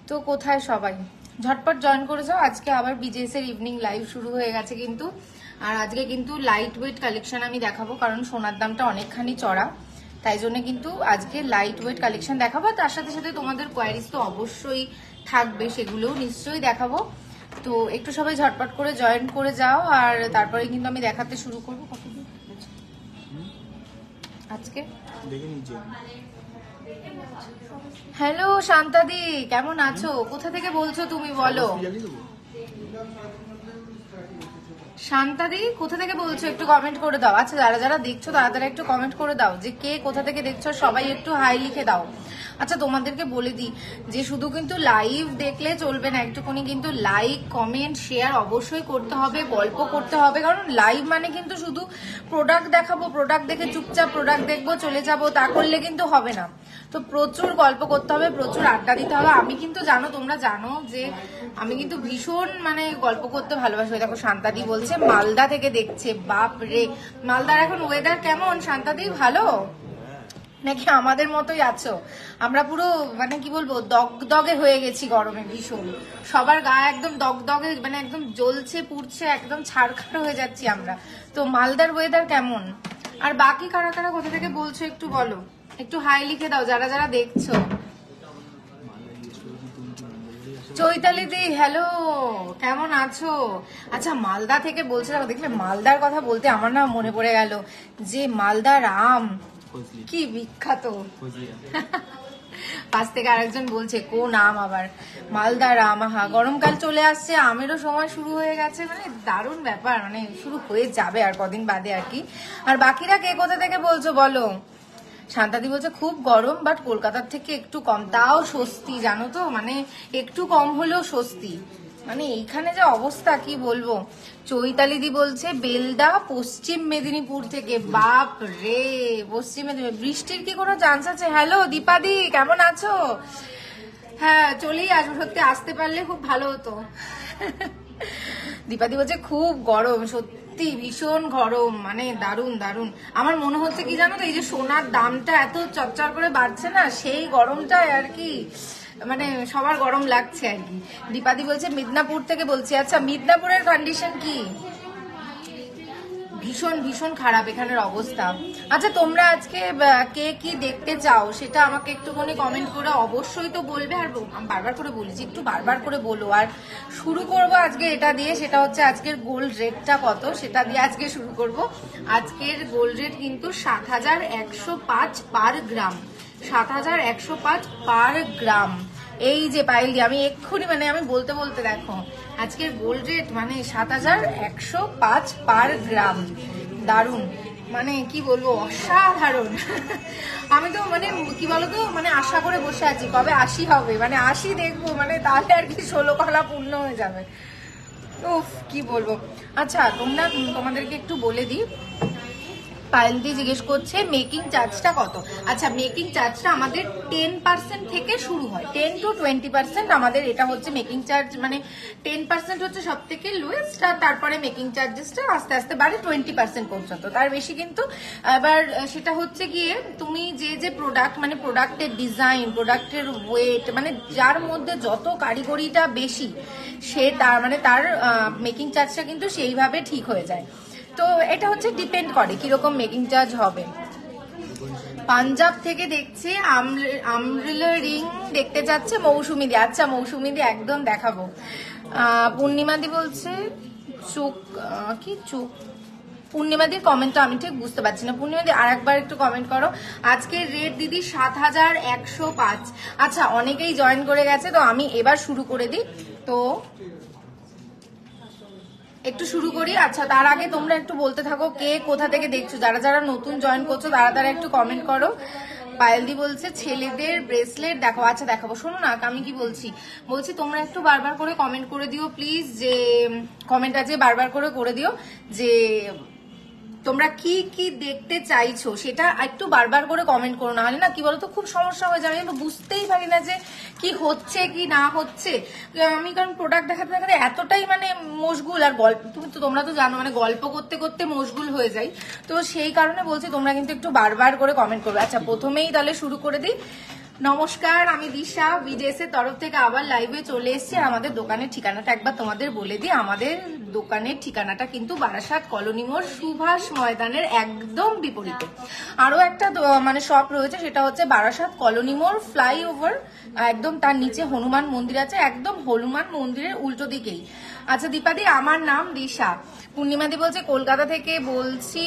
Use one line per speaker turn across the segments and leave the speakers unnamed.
তো কোথায় সবাই ঝটপট জয়েন করে যাও। আজকে আবার বিজেএস এর ইভিনিং লাইভ শুরু হয়ে গেছে কিন্তু। আর আজকে কিন্তু লাইট ওয়েট কালেকশন আমি দেখাবো, কারণ সোনার দামটা অনেকখানি চড়া, তাই জন্য কিন্তু আজকে লাইট ওয়েট কালেকশন দেখাবো। তার সাথে সাথে তোমাদের কোয়ারিজ তো অবশ্যই থাকবে, সেগুলোও নিশ্চয়ই দেখাবো। তো একটু সবাই ঝটপট করে জয়েন করে যাও, আর তারপরে কিন্তু আমি দেখাতে শুরু করবো। কতদিন আজকে হ্যালো শান্তাদি, কেমন আছো? কোথা থেকে বলছো তুমি বলো? শান্তাদি কোথা থেকে বলছো একটু কমেন্ট করে দাও। আচ্ছা যারা যারা দেখছো তারা একটু কমেন্ট করে দাও যে কে কোথা থেকে দেখছো, সবাই একটু হাই লিখে দাও। আচ্ছা তোমাদেরকে বলে দিই যে শুধু কিন্তু লাইভ দেখলে চলবে না, একটুখানি কিন্তু লাইক কমেন্ট শেয়ার অবশ্যই করতে হবে, গল্প করতে হবে। কারণ লাইভ মানে কিন্তু শুধু প্রোডাক্ট দেখাবো, প্রোডাক্ট দেখে চুপচাপ প্রোডাক্ট দেখবো চলে যাবো, তা করলে কিন্তু হবে না। তো প্রচুর গল্প করতে হবে, প্রচুর আড্ডা দিতে হবে। আমি কিন্তু জানো, তোমরা জানো যে আমি কিন্তু ভীষণ মানে গল্প করতে ভালোবাসি। দেখো শান্তাদি বলছে মালদা থেকে দেখছে, বাপ রে। মালদার এখন ওয়েদার কেমন শান্তাদি? ভালো নাকি আমাদের মতোই আছো? আমরা পুরো মানে কি বলবো দগদগে হয়ে গেছি গরমে, ভীষণ সবার গা একদম দগদগে, মানে একদম জ্বলছে পুড়ছে, একদম ছাড়খাড় হয়ে যাচ্ছি আমরা। তো মালদার ওয়েদার কেমন? আর বাকি কারা কারা কোথা থেকে বলছো একটু বলো, একটু হাই লিখে দাও যারা যারা দেখছো। চৈতালি দি হ্যালো, কেমন আছো? আচ্ছা মালদা থেকে বলছে, দেখলে মালদার কথা বলতে আমার না মনে পড়ে গেল যে মালদার আম কি বিখ্যাত। পাশ থেকে আরেকজন বলছে কোন আম আবার? মালদার আম। হা, গরমকাল চলে আসছে, আমেরও সময় শুরু হয়ে গেছে, মানে দারুণ ব্যাপার, মানে শুরু হয়ে যাবে আর কদিন বাদে আর কি। আর বাকিরা কে কোথা থেকে বলছো বলো? শান্তাদি বলছে খুব গরম, বাট কলকাতার থেকে একটু কম, তাও স্বস্তি জানো তো, মানে একটু কম হলেও স্বস্তি। মানে এইখানে যে অবস্থা কি বলবো। চৈতালিদি বলছে বেলদা পশ্চিম মেদিনীপুর থেকে, বাপ রে পশ্চিম মেদিনীপুর। বৃষ্টির কি কোনো চান্স আছে? হ্যালো দীপাদি, কেমন আছো? হ্যাঁ চলেই আসবো, সত্যি আসতে পারলে খুব ভালো হতো। দীপাদি বলছে খুব গরম, সত্যি ভীষণ গরম, মানে দারুণ দারুণ। আমার মনে হচ্ছে কি জানো তো, এই যে সোনার দামটা এত চচ্চর করে বাড়ছে না, সেই গরমটাই আর কি, মানে সবার গরম লাগছে আর কি। দীপাদি বলছে মিদনাপুর থেকে বলছি। আচ্ছা মিদনাপুরের কন্ডিশন কি? ভীষণ ভীষণ খারাপ এখানের অবস্থা। আচ্ছা তোমরা আজকে কে কি দেখতে চাও সেটা আমাকে একটুখানি কমেন্ট করে অবশ্যই তো বলবে। আর বারবার করে বলেছি একটু বারবার করে বলো। আর শুরু করব আজকে এটা দিয়ে, সেটা হচ্ছে আজকের গোল্ড রেটটা কত সেটা দিয়ে আজকে শুরু করব। আজকের গোল্ড রেট কিন্তু ৭,১০৫ পার গ্রাম, ৭,১০৫ পার গ্রাম। এই যে পাইল আমি এক্ষুনি মানে আমি বলতে বলতে দেখো আজকের গোল্ড রেট মানে ৭,১০৫ পার গ্রাম। দারুণ, মানে কি বলবো, অসাধারণ। আমি তো মানে কি বলতো, মানে আশা করে বসে আছি কবে ৮০ হবে, মানে ৮০ দেখবো, মানে তাহলে আর কি ১৬ কলা পূর্ণ হয়ে যাবে। উফ কি বলবো। আচ্ছা তোমাদেরকে একটু বলে দিই, পায়েলদি জিজ্ঞেস করছে মেকিং চার্জটা কত। আচ্ছা মেকিং চার্জটা আমাদের 10% থেকে শুরু হয়, 10 to 20% আমাদের এটা হচ্ছে মেকিং চার্জ। মানে 10% হচ্ছে সব থেকে লোয়েস্ট, আর তারপরে মেকিং চার্জেসটা আস্তে আস্তে বাড়ে 20% পর্যন্ত, তার বেশি কিন্তু। এবার সেটা হচ্ছে গিয়ে তুমি যে যে প্রোডাক্ট, মানে প্রোডাক্টের ডিজাইন, প্রোডাক্টের ওয়েট, মানে যার মধ্যে যত কারিগরিটা বেশি সে তার মানে তার মেকিং চার্জটা কিন্তু সেইভাবে ঠিক হয়ে যায়। তো এটা হচ্ছে ডিপেন্ড করে কিরকম মেকিং চার্জ হবে। পাঞ্জাব থেকে দেখছি আমরিলা রিং দেখতে যাচ্ছে মৌসুমি দি। আচ্ছা মৌসুমি দি একদম দেখাবো। পূর্ণিমাদি বলছে চোখ কি চোখ, পূর্ণিমাদির কমেন্টটা আমি ঠিক বুঝতে পারছি না। পূর্ণিমাদি আর একবার একটু কমেন্ট করো। আজকের রেট দিদি ৭,১০৫। আচ্ছা অনেকেই জয়েন করে গেছে, তো আমি এবার শুরু করে দিই। তো একটু শুরু করি। আচ্ছা তার আগে তোমরা একটু বলতে থাকো কে কোথা থেকে দেখছো, যারা যারা নতুন জয়েন করছো তারা একটু কমেন্ট করো। পায়েলদি বলছে ছেলেদের ব্রেসলেট দেখো। আচ্ছা দেখাবো, শোনো না আমি কি বলছি তোমরা একটু বারবার করে কমেন্ট করে দিও প্লিজ, যে কমেন্ট আছে বারবার করে দিও যে তোমরা কি কি দেখতে চাইছো সেটা একটু বারবার করে কমেন্ট করো, না হলে না কি বলতো খুব সমস্যা হয়ে যাবে, আমি বুঝতেই পারি না যে কি হচ্ছে কি না হচ্ছে। আমি কারণ প্রোডাক্ট দেখাতে দেখাতে এতটাই মানে মশগুল, আর গল্প তোমরা তো জানো মানে গল্প করতে করতে মশগুল হয়ে যাই, তো সেই কারণে বলছি তোমরা কিন্তু একটু বারবার করে কমেন্ট করবে। আচ্ছা প্রথমেই তাহলে শুরু করে দিই। নমস্কার, আমি দিশা বিজেএস এর তরফ থেকে আবার লাইভে চলে এসেছি। আর আমাদের দোকানের ঠিকানাটা একবার তোমাদের বলে দিই। আমাদের দোকানের ঠিকানাটা কিন্তু বারাসাত কলোনি মোড় সুভাষ ময়দানের একদম বিপরীতে। আরো একটা মানে শপ রয়েছে, সেটা হচ্ছে বারাসাত কলোনি মোড় ফ্লাইওভার, একদম তার নিচে হনুমান মন্দির আছে, একদম হনুমান মন্দিরের উল্টো দিকেই। আচ্ছা দীপাদি, আমার নাম দিশা। পূর্ণিমাদি বলছে কলকাতা থেকে বলছি,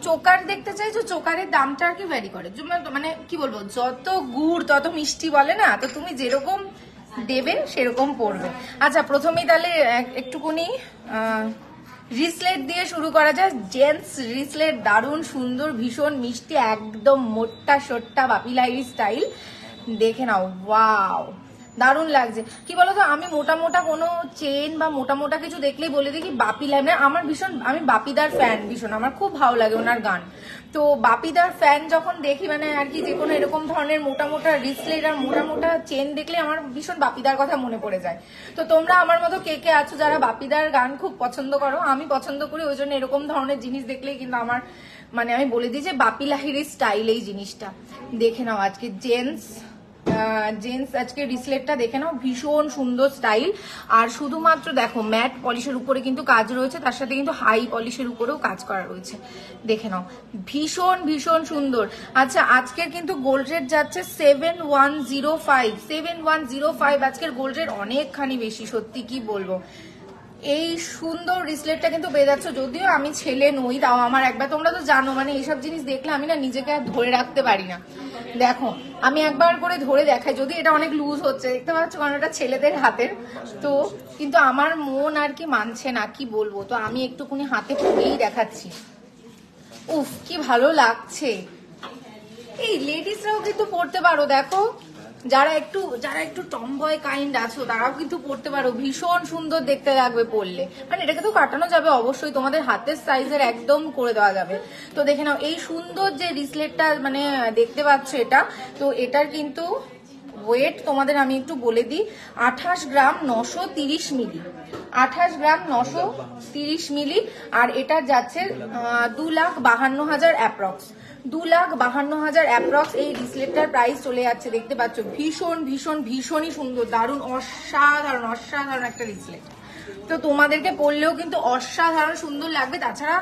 চোকার দেখতে চাইছো? চোকারের দামটা আর কি ভ্যারি করে, মানে কি বলবো, যত গুড় তত মিষ্টি বলে না, তো তুমি যেরকম দেবে সেরকম পড়বে। আচ্ছা প্রথমেই তাহলে একটুকুনি রিসলেট দিয়ে শুরু করা যায়। জেন্টস রিসলেট দারুণ সুন্দর, ভীষণ মিষ্টি, একদম মোটা সোট্টা বাপিলাইরি স্টাইল। দেখে নাও, ওয়াও দারুণ লাগছে। কি বলতো, আমি মোটা মোটা কোনো চেন বা মোটা মোটা কিছু দেখলেই বলে দিই কি বাপি লাগে, আমার ভীষণ, আমি বাপিদার ফ্যান ভীষণ, আমার খুব ভালো লাগে ওনার গান। তো বাপিদার ফ্যান যখন দেখি মানে আর কি, যে কোনো এরকম ধরনের মোটা মোটা রিসলেট আর মোটা মোটা চেন দেখলে আমার ভীষণ বাপিদার কথা মনে পড়ে যায়। তো তোমরা আমার মতো কে কে আছো যারা বাপিদার গান খুব পছন্দ করো? আমি পছন্দ করি, ওই জন্য এরকম ধরনের জিনিস দেখলেই কিন্তু আমার মানে আমি বলে দিই যে বাপি লাহিরি স্টাইল এই জিনিসটা। দেখে নাও আজকে জেন্টস আজকে রিসলেটটা দেখে নাও, ভীষণ সুন্দর স্টাইল। আর শুধুমাত্র দেখো ম্যাট পলিশের উপরে কিন্তু কাজ রয়েছে, তার সাথে কিন্তু হাই পলিশের উপরেও কাজ করা রয়েছে। দেখে নাও ভীষণ ভীষণ সুন্দর। আচ্ছা আজকের কিন্তু গোল্ড রেট যাচ্ছে 7105 আজকের গোল্ড রেট অনেকখানি বেশি, সত্যি কি বলবো। এই সুন্দর রিসলেটটা কিন্তু পেয়ে যাচ্ছ, যদিও আমি ছেলে নই, তাও আমার একবার, তোমরা তো জানো মানে এইসব জিনিস দেখলে আমি না নিজেকে আর ধরে রাখতে পারি না। দেখো আমি একবার করে ধরে দেখাই, যদি এটা অনেক লুজ হচ্ছে দেখতে পাচ্ছ, কারণ এটা ছেলেদের হাতের, তো কিন্তু আমার মন আর কি মানছে না, কি বলবো, তো আমি একটুখানি হাতে পরেই দেখাচ্ছি। উফ কি ভালো লাগছে। এই লেডিসরাও কিন্তু পড়তে পারো, দেখো যারা একটু টমবয় কাইন্ড আছো তারাও কিন্তু পড়তে পারো, ভীষণ সুন্দর দেখতে লাগবে পরলে। মানে এটাকে তো কাটানো যাবে অবশ্যই, তোমাদের হাতের সাইজের একদম করে দেওয়া যাবে। তো দেখে নাও এই সুন্দর যে রিসলেটটা মানে দেখতে পাচ্ছ এটা, তো এটার কিন্তু ওয়েট তোমাদের আমি একটু বলে দিই, 28 গ্রাম 930 মিলি, 28 গ্রাম 930 মিলি। আর এটা যাচ্ছে 2,52,000 অ্যাপ্রক্স, 2,52,000 অ্যাপ্রক্স এই রিসলেটটার প্রাইস চলে যাচ্ছে। দেখতে পাচ্ছ ভীষণ ভীষণ ভীষণই সুন্দর, দারুণ অসাধারণ অসাধারণ একটা রিসলেট। তো তোমাদেরকে পরলেও কিন্তু অসাধারণ সুন্দর লাগবে। তাছাড়া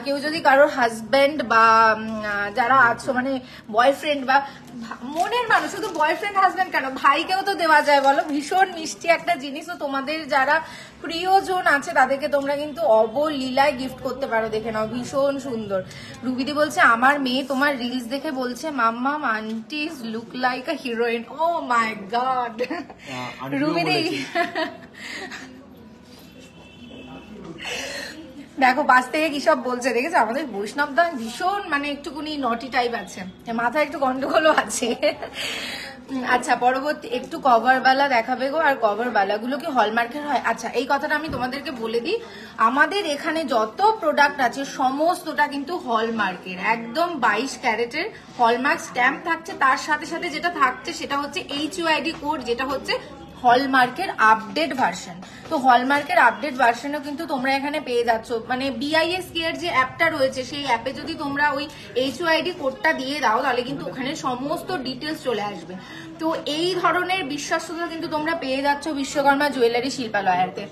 কেউ যদি কারোর হাজব্যান্ড বা যারা আছো মানে বয়ফ্রেন্ড বা মনের মানুষ, শুধু বয়ফ্রেন্ড হাজব্যান্ড কেন, ভাইকেও তো দেওয়া যায় বলো, ভীষণ মিষ্টি একটা জিনিস। তো তোমাদের যারা প্রিয়জন আছে তাদেরকে তোমরা কিন্তু অবলীলায় গিফট করতে পারো। দেখে নাও ভীষণ সুন্দর। রুবিদি বলছে আমার মেয়ে তোমার রিলস দেখে বলছে mamma aunties look like a heroine. Oh my god রুবিদি দেখো পাশ থেকে কি সব বলছে, দেখেছো আমাদের বৈষ্ণব দা ভীষণ মানে একটুকুনি নটি টাইপ আছে, মাথায় একটু গন্ডগোলও আছে। আচ্ছা পরবর্তী একটু কভার বালা দেখাবে গো, আর কভার বালাগুলো কি হলমার্কের হয়? আচ্ছা এই কথাটা আমি তোমাদেরকে বলে দিই, আমাদের এখানে যত প্রোডাক্ট আছে সমস্তটা কিন্তু হলমার্কের, একদম 22 ক্যারেটের হলমার্ক স্ট্যাম্প থাকছে, তার সাথে সাথে যেটা থাকছে সেটা হচ্ছে HUID কোড, যেটা হচ্ছে হলমার্কের আপডেট ভার্সন। তো হলমার্কের আপডেট ভার্সনও কিন্তু তোমরা এখানে পেয়ে যাচ্ছ, মানে BIS কেয়ার যে অ্যাপটা রয়েছে সেই অ্যাপে যদি তোমরা ওই HUID কোডটা দিয়ে দাও তাহলে কিন্তু ওখানে সমস্ত ডিটেলস চলে আসবে। তো এই ধরনের বিশ্বস্ততা কিন্তু তোমরা পেয়ে যাচ্ছ বিশ্বকর্মা জুয়েলারি শিল্পালয়াতে।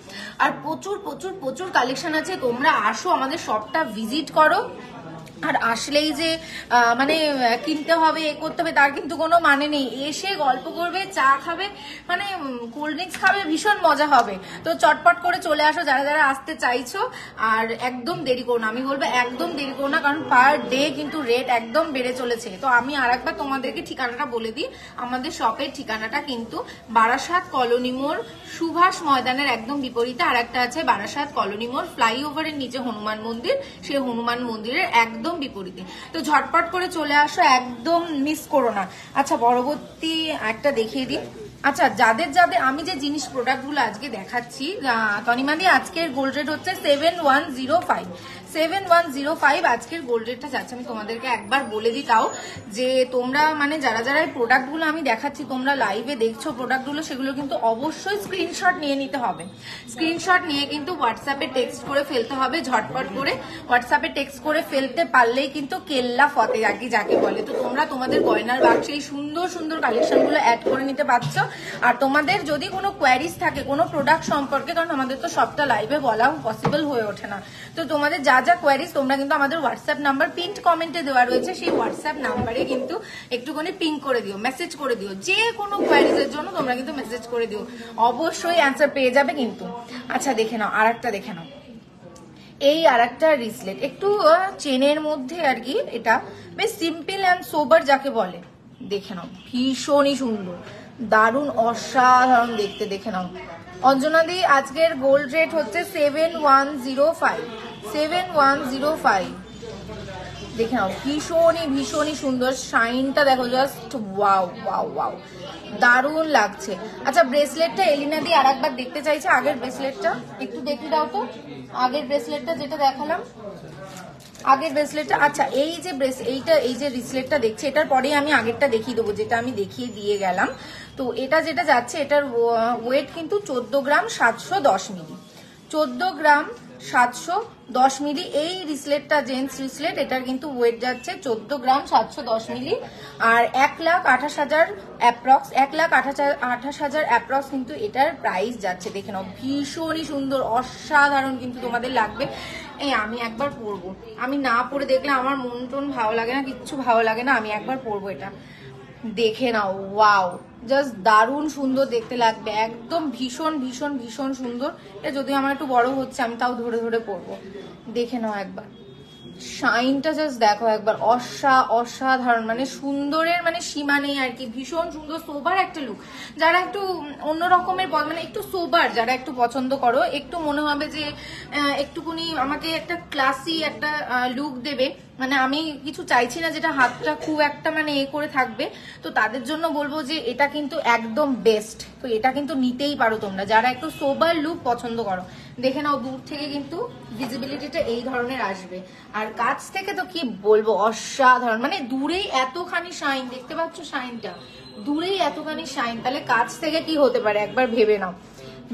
আর প্রচুর প্রচুর প্রচুর কালেকশন আছে, তোমরা আসো আমাদের শপটা ভিজিট করো, আর আসলেই যে মানে কিনতে হবে এ করতে হবে তার কিন্তু কোনো মানে নেই, এসে গল্প করবে, চা খাবে, মানে কোল্ড ড্রিঙ্কস খাবে, ভীষণ মজা হবে। তো চটপট করে চলে আসো যারা যারা আসতে চাইছো, আর একদম দেরি করো না, আমি বলবো একদম দেরি করো না, কারণ পার ডে কিন্তু রেট একদম বেড়ে চলেছে। তো আমি আর একবার তোমাদেরকে ঠিকানাটা বলে দিই, আমাদের শপের ঠিকানাটা কিন্তু বারাসাত কলোনি মোড়, সুভাষ ময়দানের একদম বিপরীতে আর একটা আছে বারাসাত কলোনি মোড়, ফ্লাইওভারের নিচে হনুমান মন্দির, সেই হনুমান মন্দিরের একদম বিপরীতে। তো ঝটপট করে চলে আসো, একদম মিস করো না। আচ্ছা পরবর্তী একটা দেখিয়ে দিই। আচ্ছা যাদের যাদের আমি যে জিনিস প্রোডাক্টগুলো আজকে দেখাচ্ছি, তনিমাদি আজকের গোল্ড রেট হচ্ছে 7105, 7105 আজকের গোল্ড রেটটা যাচ্ছে। আমি তোমাদেরকে একবার বলে দিই তাও, যে তোমরা মানে যারা যারা এই প্রোডাক্টগুলো আমি দেখাচ্ছি, তোমরা লাইভে দেখছো প্রোডাক্টগুলো, সেগুলো কিন্তু অবশ্যই স্ক্রিনশট নিয়ে নিতে হবে। স্ক্রিনশট নিয়ে কিন্তু হোয়াটসঅ্যাপে টেক্সট করে ফেলতে হবে, ঝটপট করে হোয়াটসঅ্যাপে টেক্সট করে ফেলতে পারলেই কিন্তু কেল্লা ফতে আর কি যাকে বলে। তো তোমরা তোমাদের গয়নার বাক্সে এই সুন্দর সুন্দর কালেকশনগুলো অ্যাড করে নিতে পারছো। আর তোমাদের যদি কোনো কোয়ারিজ থাকে কোনো প্রোডাক্ট সম্পর্কে, কারণ আমাদের তো সবটা লাইভে বলা পসিবল হয়ে ওঠে না, তো তোমাদের যা যা কোয়ারিজ তোমরা কিন্তু আমাদের হোয়াটসঅ্যাপ নাম্বার পিন্ট কমেন্টে দেওয়া রয়েছে, সেই হোয়াটসঅ্যাপ নাম্বারে কিন্তু একটুখানি পিং করে দিও, মেসেজ করে দিও, যে কোনো কোয়ারিজের জন্য তোমরা কিন্তু মেসেজ করে দিও, অবশ্যই অ্যান্সার পেয়ে যাবে কিন্তু। আচ্ছা দেখে নাও আর একটা, দেখে নাও এই আর একটা রিসলেট, একটু চেনের মধ্যে আর কি, এটা বেশ সিম্পল অ্যান্ড সোবার যাকে বলে। দেখে নাও ভীষণই সুন্দর, দারুণ অসাধারণ দেখতে। দেখে নাও অঞ্জনাদি আজকের গোল্ড রেট হচ্ছে 7105, 7105। দেখে নাও ভীষণই ভীষণই সুন্দর, শাইনটা দেখো জাস্ট ওয়াও ওয়াও ওয়াও, দারুণ লাগছে। আচ্ছা ব্রেসলেটটা এলিনা দি আর একবার দেখতে চাইছে, আগের ব্রেসলেটটা একটু দেখে দাও তো, আগের ব্রেসলেটটা যেটা দেখালাম, আগের ব্রেসলেটটা। আচ্ছা এই যে এইটা এই যে রিসলেটটা দেখছি, এটার পরেই আমি আগেরটা দেখিয়ে দেবো যেটা আমি দেখিয়ে দিয়ে গেলাম। তো এটা যেটা যাচ্ছে, এটার ওয়েট কিন্তু 14 গ্রাম 710 মিলি, 14 গ্রাম 710 মিলি। এই রিসলেটটা জেন্টস রিসলেট, এটার কিন্তু ওয়েট যাচ্ছে 14 গ্রাম 710 মিলি। আর 1,28,000 অ্যাপ্রক্স, 1,28,000 অ্যাপ্রক্স কিন্তু এটার প্রাইস যাচ্ছে। দেখে নাও ভীষণই সুন্দর, অসাধারণ কিন্তু তোমাদের লাগবে। এই আমি একবার পরবো, আমি না পরে দেখলে আমার মন টন ভালো লাগে না, কিচ্ছু ভালো লাগে না, আমি একবার পরবো এটা। দেখে নাও ওয়াও, জাস্ট দারুণ সুন্দর দেখতে লাগবে, একদম ভীষণ ভীষণ ভীষণ সুন্দর। এটা যদিও আমার একটু বড় হচ্ছে, আমি তাও ধরে ধরে পরবো। দেখে নাও একবার শাইনটা, জাস্ট দেখো একবার, অসাধারণ, মানে সুন্দরের মানে সীমা নেই আর কি, ভীষণ সুন্দর সোবার একটা লুক। যারা একটু অন্য রকমের মানে একটু সোবার যারা একটু পছন্দ করো, একটু মনে হবে যে একটুকুনি আমাকে একটা ক্লাসি একটা লুক দেবে, মানে আমি কিছু চাইছি না যেটা হাতটা খুব একটা মানে এ করে থাকবে, তো তাদের জন্য বলবো যে এটা কিন্তু একদম বেস্ট। তো এটা কিন্তু নিতেই পারো তোমরা যারা একটু সোবার লুক পছন্দ করো। দেখে নাও দূর থেকে কিন্তু ভিজিবিলিটিটা এই ধরনের আসবে, আর কাছ থেকে তো কি বলবো অসাধারণ, মানে দূরেই এতখানি শাইন, দেখতে পাচ্ছ শাইনটা, দূরেই এতখানি শাইন, তাহলে কাছ থেকে কি হতে পারে একবার ভেবে নাও,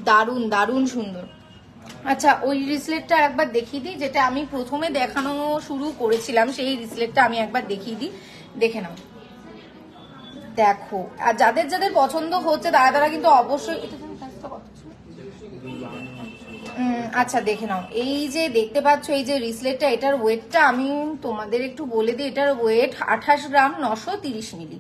দারুণ দারুণ সুন্দর। আচ্ছা ওই রিসলেটটা একবার দেখিয়ে দিই, যেটা আমি প্রথমে দেখানো শুরু করেছিলাম, সেই রিসলেটটা আমি একবার দেখিয়ে দিই, দেখে নাও। দেখো আর যাদের যাদের পছন্দ হচ্ছে তারা কিন্তু অবশ্যই এটা আচ্ছা দেখে নাও, এই যে দেখতে পাচ্ছ এই যে রিসলেটটা, এটার ওয়েটটা আমি তোমাদের একটু বলে দিই, এটার ওয়েট 28 গ্রাম 930 মিলি,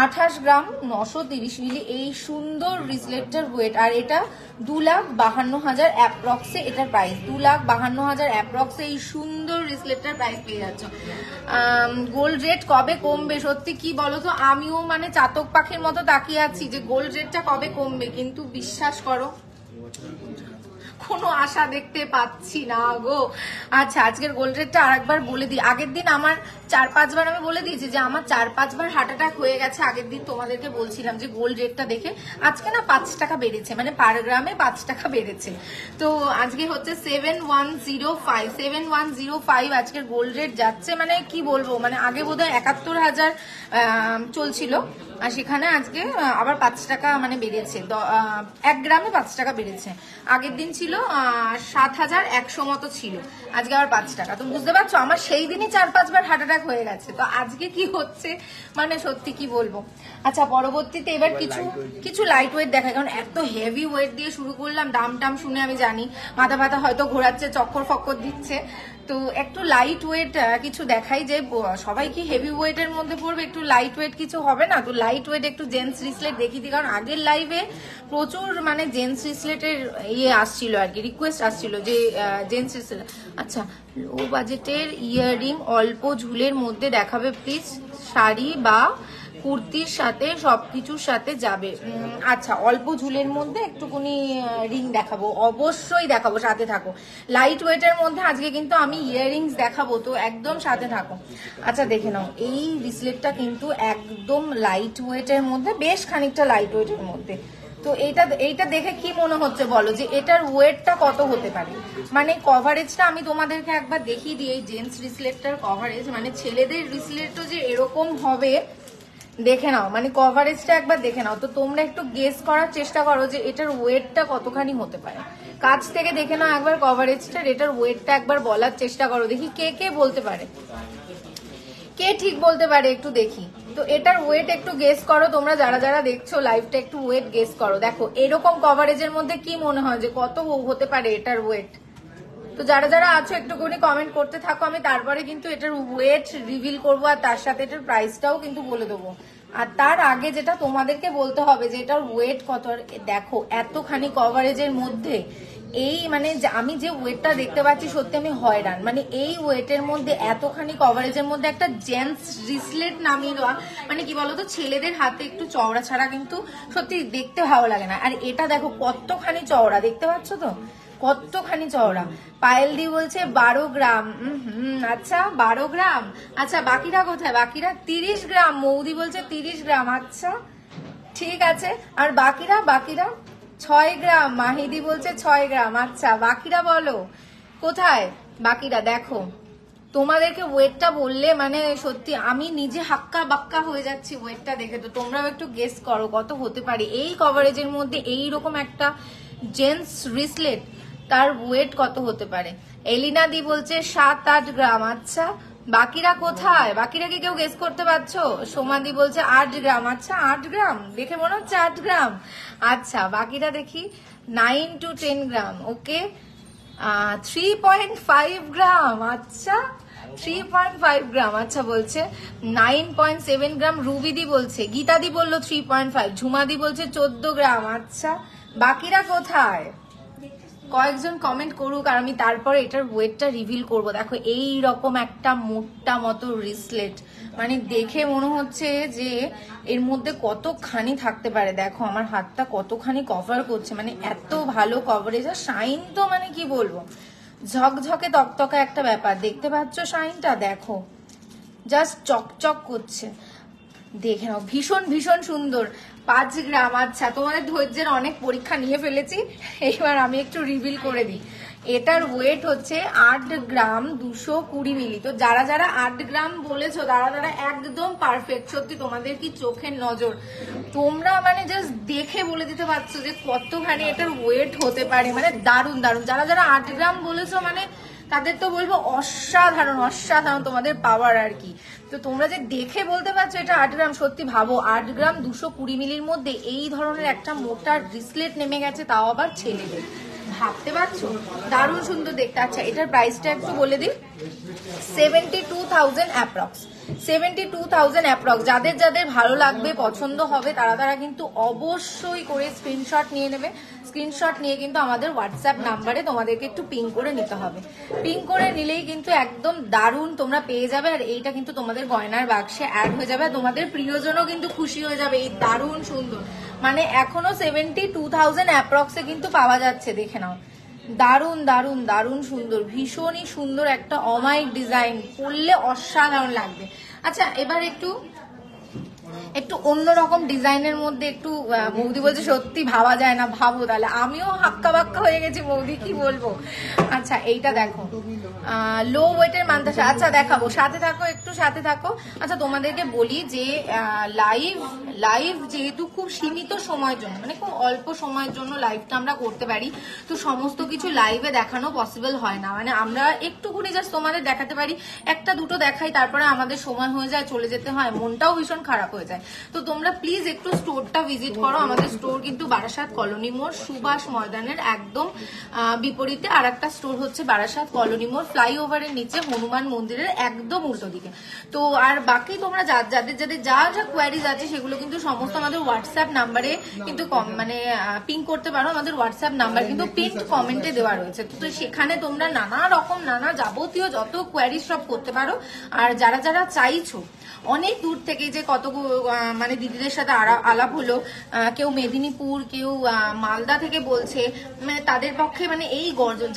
28 গ্রাম 930 মিলি এই সুন্দর রিসলেটটার ওয়েট। আর এটা 2,52,000 অ্যাপ্রক্সে এটার প্রাইস, 2,52,000 অ্যাপ্রক্সে এই সুন্দর রিসলেটটার প্রাইস পেয়ে যাচ্ছ। গোল্ড রেট কবে কমবে, সত্যি কি বলতো, আমিও মানে চাতক পাখির মতো তাকিয়ে আছি যে গোল্ড রেটটা কবে কমবে, কিন্তু বিশ্বাস করো কোনো আশা দেখতে পাচ্ছি না গো। আচ্ছা আজকের গোল্ড রেটটা আরেকবার বলে দিই, আগের দিন আমার 4-5 বার আমি বলে দিয়েছি যে আমার 4-5 বার হার্ট অ্যাটাক হয়ে গেছে, আগের দিন তোমাদেরকে বলছিলাম যে গোল্ড রেটটা দেখে, আজকে না 5 টাকা বেড়েছে, মানে পার গ্রামে 5 টাকা বেড়েছে। তো আজকে হচ্ছে 7105, 7105 আজকের গোল্ড রেট যাচ্ছে, মানে কি বলবো, মানে আগে বোধহয় 71,000 চলছিল, আর সেখানে আজকে আবার 5 টাকা মানে বেড়েছে, 1 গ্রামে 5 টাকা বেড়েছে। আগের দিন ছিল 7,100 মতো ছিল, আজকে আবার 5 টাকা। তো বুঝতে পারছো আমার সেই দিনই 4-5 বার হার্ট অ্যাটাক হয়ে গেছে, তো আজকে কি হচ্ছে মানে সত্যি কি বলবো। আচ্ছা পরবর্তীতে এবার কিছু লাইট ওয়েট দেখায়, কারণ এত হেভি ওয়েট দিয়ে শুরু করলাম, দাম টাম শুনে আমি জানি মাথা ব্যথা হয়তো ঘোরাচ্ছে, চক্কর ফক্কর দিচ্ছে, তো একটু লাইট ওয়েট কিছু দেখাই, যে সবাই কি হেভি ওয়েটের মধ্যে পড়বে, একটু লাইট ওয়েট কিছু হবে না? তো লাইট ওয়েট একটু জেন্টস রিসলেট দেখিয়ে দিই, কারণ আগের লাইভে প্রচুর মানে জেন্টস রিসলেটের আসছিল আর কি, রিকোয়েস্ট আসছিল যে জেন্টস রিসলেট। আচ্ছা, লো বাজেটের ইয়াররিং অল্প ঝুলের মধ্যে দেখাবে প্লিজ, শাড়ি বা কুর্তির সাথে সবকিছুর সাথে যাবে। আচ্ছা, অল্প ঝুলের মধ্যে একটুখানি রিং দেখাবো, অবশ্যই দেখাবো, সাথে থাকো। লাইট ওয়েটের মধ্যে আজকে কিন্তু আমি ইয়াররিংস দেখাবো, তো একদম সাথে থাকো। আচ্ছা দেখে নাও, এই রিসলেটটা কিন্তু একদম লাইট ওয়েটের মধ্যে, বেশ খানিকটা লাইট ওয়েটের মধ্যে। তো এইটা দেখে কি মনে হচ্ছে বলো, যে এটার ওয়েটটা কত হতে পারে? মানে কভারেজটা আমি তোমাদেরকে একবার দেখিয়ে দিই, এই জেন্টস রিসলেটটার কভারেজ, মানে ছেলেদের রিসলেটও যে এরকম হবে দেখে নাও, মানে কভারেজটা একবার দেখে নাও। তো তোমরা একটু গেস করার চেষ্টা করো যে এটার ওয়েটটা কতখানি হতে পারে। কাছ থেকে দেখে নাও একবার কভারেজটা, এটার ওয়েটটা একবার বলার চেষ্টা করো, দেখি কে কে বলতে পারে, কে ঠিক বলতে পারে একটু দেখি। তো এটার ওয়েট একটু গেস করো তোমরা, যারা যারা দেখছো লাইভটা একটু ওয়েট গেস করো। দেখো এরকম কভারেজের মধ্যে কি মনে হয় যে কত হতে পারে এটার ওয়েট? তো যারা যারা আছো একটুখানি কমেন্ট করতে থাকো, আমি তারপরে কিন্তু এটার ওয়েট রিভিল করবো, আর তার সাথে এটার প্রাইসটাও কিন্তু বলে দেবো। আর তার আগে যেটা তোমাদেরকে বলতে হবে যে এটার ওয়েট কত। দেখো এতখানি কভারেজের মধ্যে এই মানে আমি যে ওয়েটটা দেখতে পাচ্ছি সত্যি আমি হয়রান, মানে এই ওয়েটের মধ্যে এতখানি কভারেজের মধ্যে একটা জেন্টস রিসলেট নামিয়ে দেওয়া, মানে কি বলতো, ছেলেদের হাতে একটু চওড়া ছাড়া কিন্তু সত্যি দেখতে ভালো লাগে না। আর এটা দেখো কতখানি চওড়া, দেখতে পাচ্ছ তো কতখানি চওড়া। পায়েল দি বলছে 12 গ্রাম। আচ্ছা 12 গ্রাম। আচ্ছা বাকিরা কোথায়? বাকিরা 30 গ্রাম। মৌদি বলছে 30 গ্রাম। আচ্ছা ঠিক আছে। আর বাকিরা 6 গ্রাম। মাহিদি বলছে 6 গ্রাম। আচ্ছা বাকিরা বলো কোথায়? বাকিরা দেখো, তোমাদেরকে ওয়েটটা বললে মানে সত্যি আমি নিজে হাক্কা বাক্কা হয়ে যাচ্ছি ওয়েটটা দেখে। তো তোমরাও একটু গেস করো কত হতে পারে এই কভারেজের মধ্যে এইরকম একটা জেন্টস রিসলেট, তার ওয়েট কত হতে পারে। এলিনা দি বলছে 7-8 গ্রাম। আচ্ছা বাকিরা কোথায়? বাকিরা কি কেউ গেস করতে পারছো? সোমাদি বলছে 8 গ্রাম। আচ্ছা 8 গ্রাম, দেখে মনে হচ্ছে 8 গ্রাম। আচ্ছা বাকিরা দেখি 9 to 10 গ্রাম। ওকে 3.5 গ্রাম। আচ্ছা 3.5 গ্রাম। আচ্ছা বলছে 9.7 গ্রাম। রুবিদি বলছে, গীতাদি বললো 3.5, ঝুমাদি বলছে 14 গ্রাম। আচ্ছা বাকিরা কোথায়? কয়েকজন কমেন্ট করুক, আর আমি তারপরে এটার ওয়েটটা রিভিল করব। দেখো এই রকম একটা মোটা মতো রিসলেট, মানে দেখে মনে হচ্ছে যে এর মধ্যে কতখানি থাকতে পারে। দেখো আমার হাতটা কতখানি কভার করছে, মানে এত ভালো কভারেজ। আর শাইন তো মানে কি বলবো, ঝকঝকে তকতকা একটা ব্যাপার। দেখতে পাচ্ছ শাইনটা? দেখো জাস্ট চকচক করছে, দেখে নাও, ভীষণ ভীষণ সুন্দর। 5 গ্রাম। আচ্ছা তোমাদের ধৈর্যের অনেক পরীক্ষা নিয়ে ফেলেছি, এবার আমি একটু রিভিল করে দিই। এটার ওয়েট হচ্ছে 8 গ্রাম 220 মিলি। তো যারা যারা 8 গ্রাম বলেছো তারা তারা একদম পারফেক্ট। সত্যি তোমাদের কি চোখের নজর, তোমরা মানে জাস্ট দেখে বলে দিতে পারছো যে কতখানি এটার ওয়েট হতে পারে। মানে দারুণ দারুণ। যারা যারা 8 গ্রাম বলেছো মানে তাদের তো বলবো অসাধারণ অসাধারণ তোমাদের পাওয়ার আর কি। তো তোমরা যে দেখে বলতে পারছো এটা 8 গ্রাম, সত্যি ভাবো 8 গ্রাম 220 মিলির মধ্যে এই ধরনের একটা মোটা রিসলেট নেমে গেছে, তাও আবার ছেলেদের। ভাবতে পারছো? দারুণ সুন্দর দেখতে। আচ্ছা এটার প্রাইসটা একটু বলে দিই, 72,000 অ্যাপ্রক্স। 72,000 অ্যাপ্রক্স। যাদের যাদের ভালো লাগবে পছন্দ হবে তারা তারা কিন্তু অবশ্যই করে স্ক্রিনশট নিয়ে নেবে। স্ক্রিনশট নিয়ে কিন্তু আমাদের হোয়াটসঅ্যাপ নাম্বারে তোমাদেরকে একটু পিং করে নিতে হবে। পিং করে নিলেই কিন্তু একদম দারুণ তোমরা পেয়ে যাবে। আর এইটা কিন্তু তোমাদের গয়নার বাক্সে অ্যাড হয়ে যাবে, তোমাদের প্রিয়জনও কিন্তু খুশি হয়ে যাবে। এই দারুণ সুন্দর, মানে এখনো 72,000 অ্যাপ্রক্সে কিন্তু পাওয়া যাচ্ছে। দেখে নাও, দারুণ দারুণ দারুণ সুন্দর, ভীষণই সুন্দর একটা অমায়িক ডিজাইন, পরলে অসাধারণ লাগবে। আচ্ছা এবার একটু অন্যরকম ডিজাইনের মধ্যে একটু, বৌদি বলছে সত্যি ভাবা যায় না। ভাবো তাহলে, আমিও হাক্কা বাক্কা হয়ে গেছি বৌদি, কি বলবো। আচ্ছা এইটা দেখো, লো ওয়েটের মান্তাসা। আচ্ছা দেখাবো, সাথে থাকো, একটু সাথে থাকো। আচ্ছা তোমাদেরকে বলি যে লাইভ যেহেতু খুব সীমিত সময়ের জন্য, মানে খুব অল্প সময়ের জন্য লাইভটা আমরা করতে পারি, তো সমস্ত কিছু লাইভে দেখানো পসিবল হয় না। মানে আমরা একটুখানি জাস্ট তোমাদের দেখাতে পারি, একটা দুটো দেখাই, তারপরে আমাদের সময় হয়ে যায়, চলে যেতে হয়, মনটাও ভীষণ খারাপ হয়ে যায়। তো তোমরা প্লিজ একটু স্টোরটা ভিজিট করো। আমাদের স্টোর কিন্তু বারাসাত কলোনি মোড় সুভাষ ময়দানের একদম বিপরীতে আর একটা স্টোর হচ্ছে বারাসাত কলোনি মোড় ফ্লাইওভারের নিচে হনুমান মন্দিরের একদম উল্টো দিকে। তো আর বাকি তোমরা যাদের যাদের যা যা কোয়ারিজ আছে সেগুলো কিন্তু সমস্ত আমাদের হোয়াটসঅ্যাপ নাম্বারে কিন্তু মানে পিং করতে পারো। আমাদের হোয়াটসঅ্যাপ নাম্বার কিন্তু পিন কমেন্টে দেওয়া রয়েছে। তো সেখানে তোমরা নানা রকম নানা যাবতীয় যত কোয়ারিজ সব করতে পারো। আর যারা যারা চাইছো অনেক দূর থেকে যে কত মানে দিদিদের সাথে আলাপ হলো, কেউ মেদিনীপুর, কেউ মালদা থেকে বলছে, মানে তাদের পক্ষে মানে এই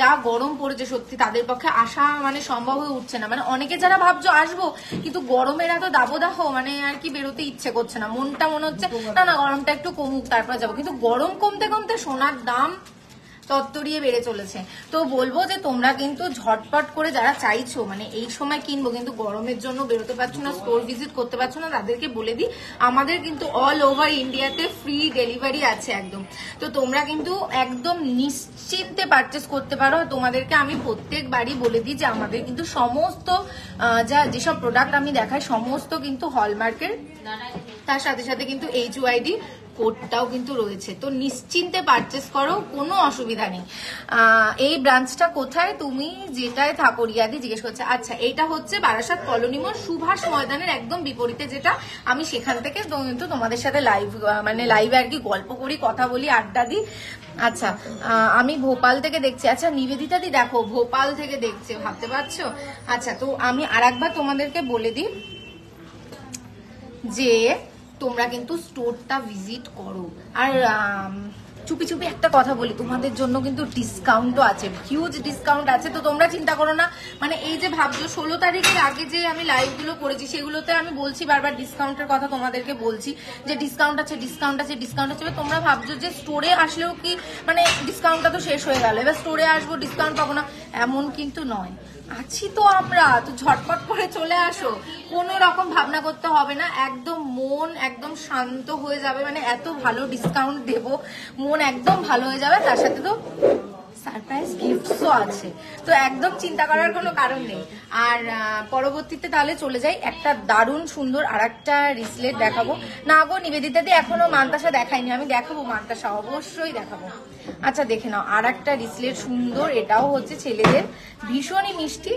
যা গরম পড়েছে সত্যি তাদের পক্ষে আসা মানে সম্ভব হয়ে উঠছে না। মানে অনেকে যারা ভাবছো আসবো কিন্তু গরমের এত দাবদাহ মানে আর কি বেরোতে ইচ্ছে করছে না, মনটা মনে হচ্ছে না গরমটা একটু কমুক তারপর যাবো। কিন্তু গরম কমতে কমতে সোনার দাম তত্তরিয়ে বেড়ে চলেছে। তো বলবো যে তোমরা কিন্তু ঝটপট করে যারা চাইছো মানে এই সময় কিনবো কিন্তু গরমের জন্য বেরোতে পারছো না, স্টোর ভিজিট করতে পারছো না, তাদেরকে বলে দিই আমাদের কিন্তু অল ওভার ইন্ডিয়াতে ফ্রি ডেলিভারি আছে একদম। তো তোমরা কিন্তু একদম নিশ্চিন্তে পারচেস করতে পারো। তোমাদেরকে আমি প্রত্যেকবারই বলে দিই যে আমাদের কিন্তু সমস্ত যেসব প্রোডাক্ট আমি দেখাই সমস্ত কিন্তু হলমার্কের, তার সাথে সাথে কিন্তু HUID কোডটাও কিন্তু রয়েছে। তো নিশ্চিন্তে পারচেস করো, কোনো অসুবিধা নেই। এই ব্রাঞ্চটা কোথায়, তুমি যেটায় থাকো রিয়াদি জিজ্ঞেস করছে। আচ্ছা, এইটা হচ্ছে বারাসাত কলোনি মোড় সুভাষ ময়দানের একদম বিপরীতে, যেটা আমি সেখান থেকে কিন্তু তোমাদের সাথে লাইভে আর কি গল্প করি, কথা বলি, আড্ডা দিই। আচ্ছা, আমি ভোপাল থেকে দেখছি। আচ্ছা নিবেদিতা দি দেখো ভোপাল থেকে দেখছে, ভাবতে পারছো। আচ্ছা, তো আমি আরেকবার তোমাদেরকে বলে দিই যে তোমরা কিন্তু স্টোরটা ভিজিট করো। আর চুপি চুপি একটা কথা বলি, তোমাদের জন্য কিন্তু ডিসকাউন্টও আছে, হিউজ ডিসকাউন্ট আছে। তো তোমরা চিন্তা করো না, মানে এই যে ভাবছো 16 তারিখের আগে যে আমি লাইভগুলো করেছি সেগুলোতে আমি বলছি বারবার ডিসকাউন্টের কথা, তোমাদেরকে বলছি যে ডিসকাউন্ট আছে ডিসকাউন্ট আছে ডিসকাউন্ট আছে। তোমরা ভাবছো যে স্টোরে আসলেও কি মানে ডিসকাউন্টটা তো শেষ হয়ে গেল, এবার স্টোরে আসবো ডিসকাউন্ট পাবো না, এমন কিন্তু নয়। আছি তো আমরা, তো ঝটপট করে চলে আসো, কোনো রকম ভাবনা করতে হবে না, একদম মন একদম শান্ত হয়ে যাবে। মানে এত ভালো ডিসকাউন্ট দেবো, মন একদম ভালো হয়ে যাবে। তার সাথে তো সারপ্রাইজ গিফটসও আছে, তো একদম চিন্তা করার কোনো কারণ নেই। আর পরবর্তীতে তাহলে চলে যাই, একটা দারুণ সুন্দর আর একটা রিসলেট দেখাবো। না গো নিবেদিতাদি এখনো মান্তাসা দেখাইনি, আমি দেখাবো মান্তাসা, অবশ্যই দেখাবো। আচ্ছা দেখে নাও আর একটা রিসলেট সুন্দর, এটাও হচ্ছে ছেলেদের, ভীষণই মিষ্টি।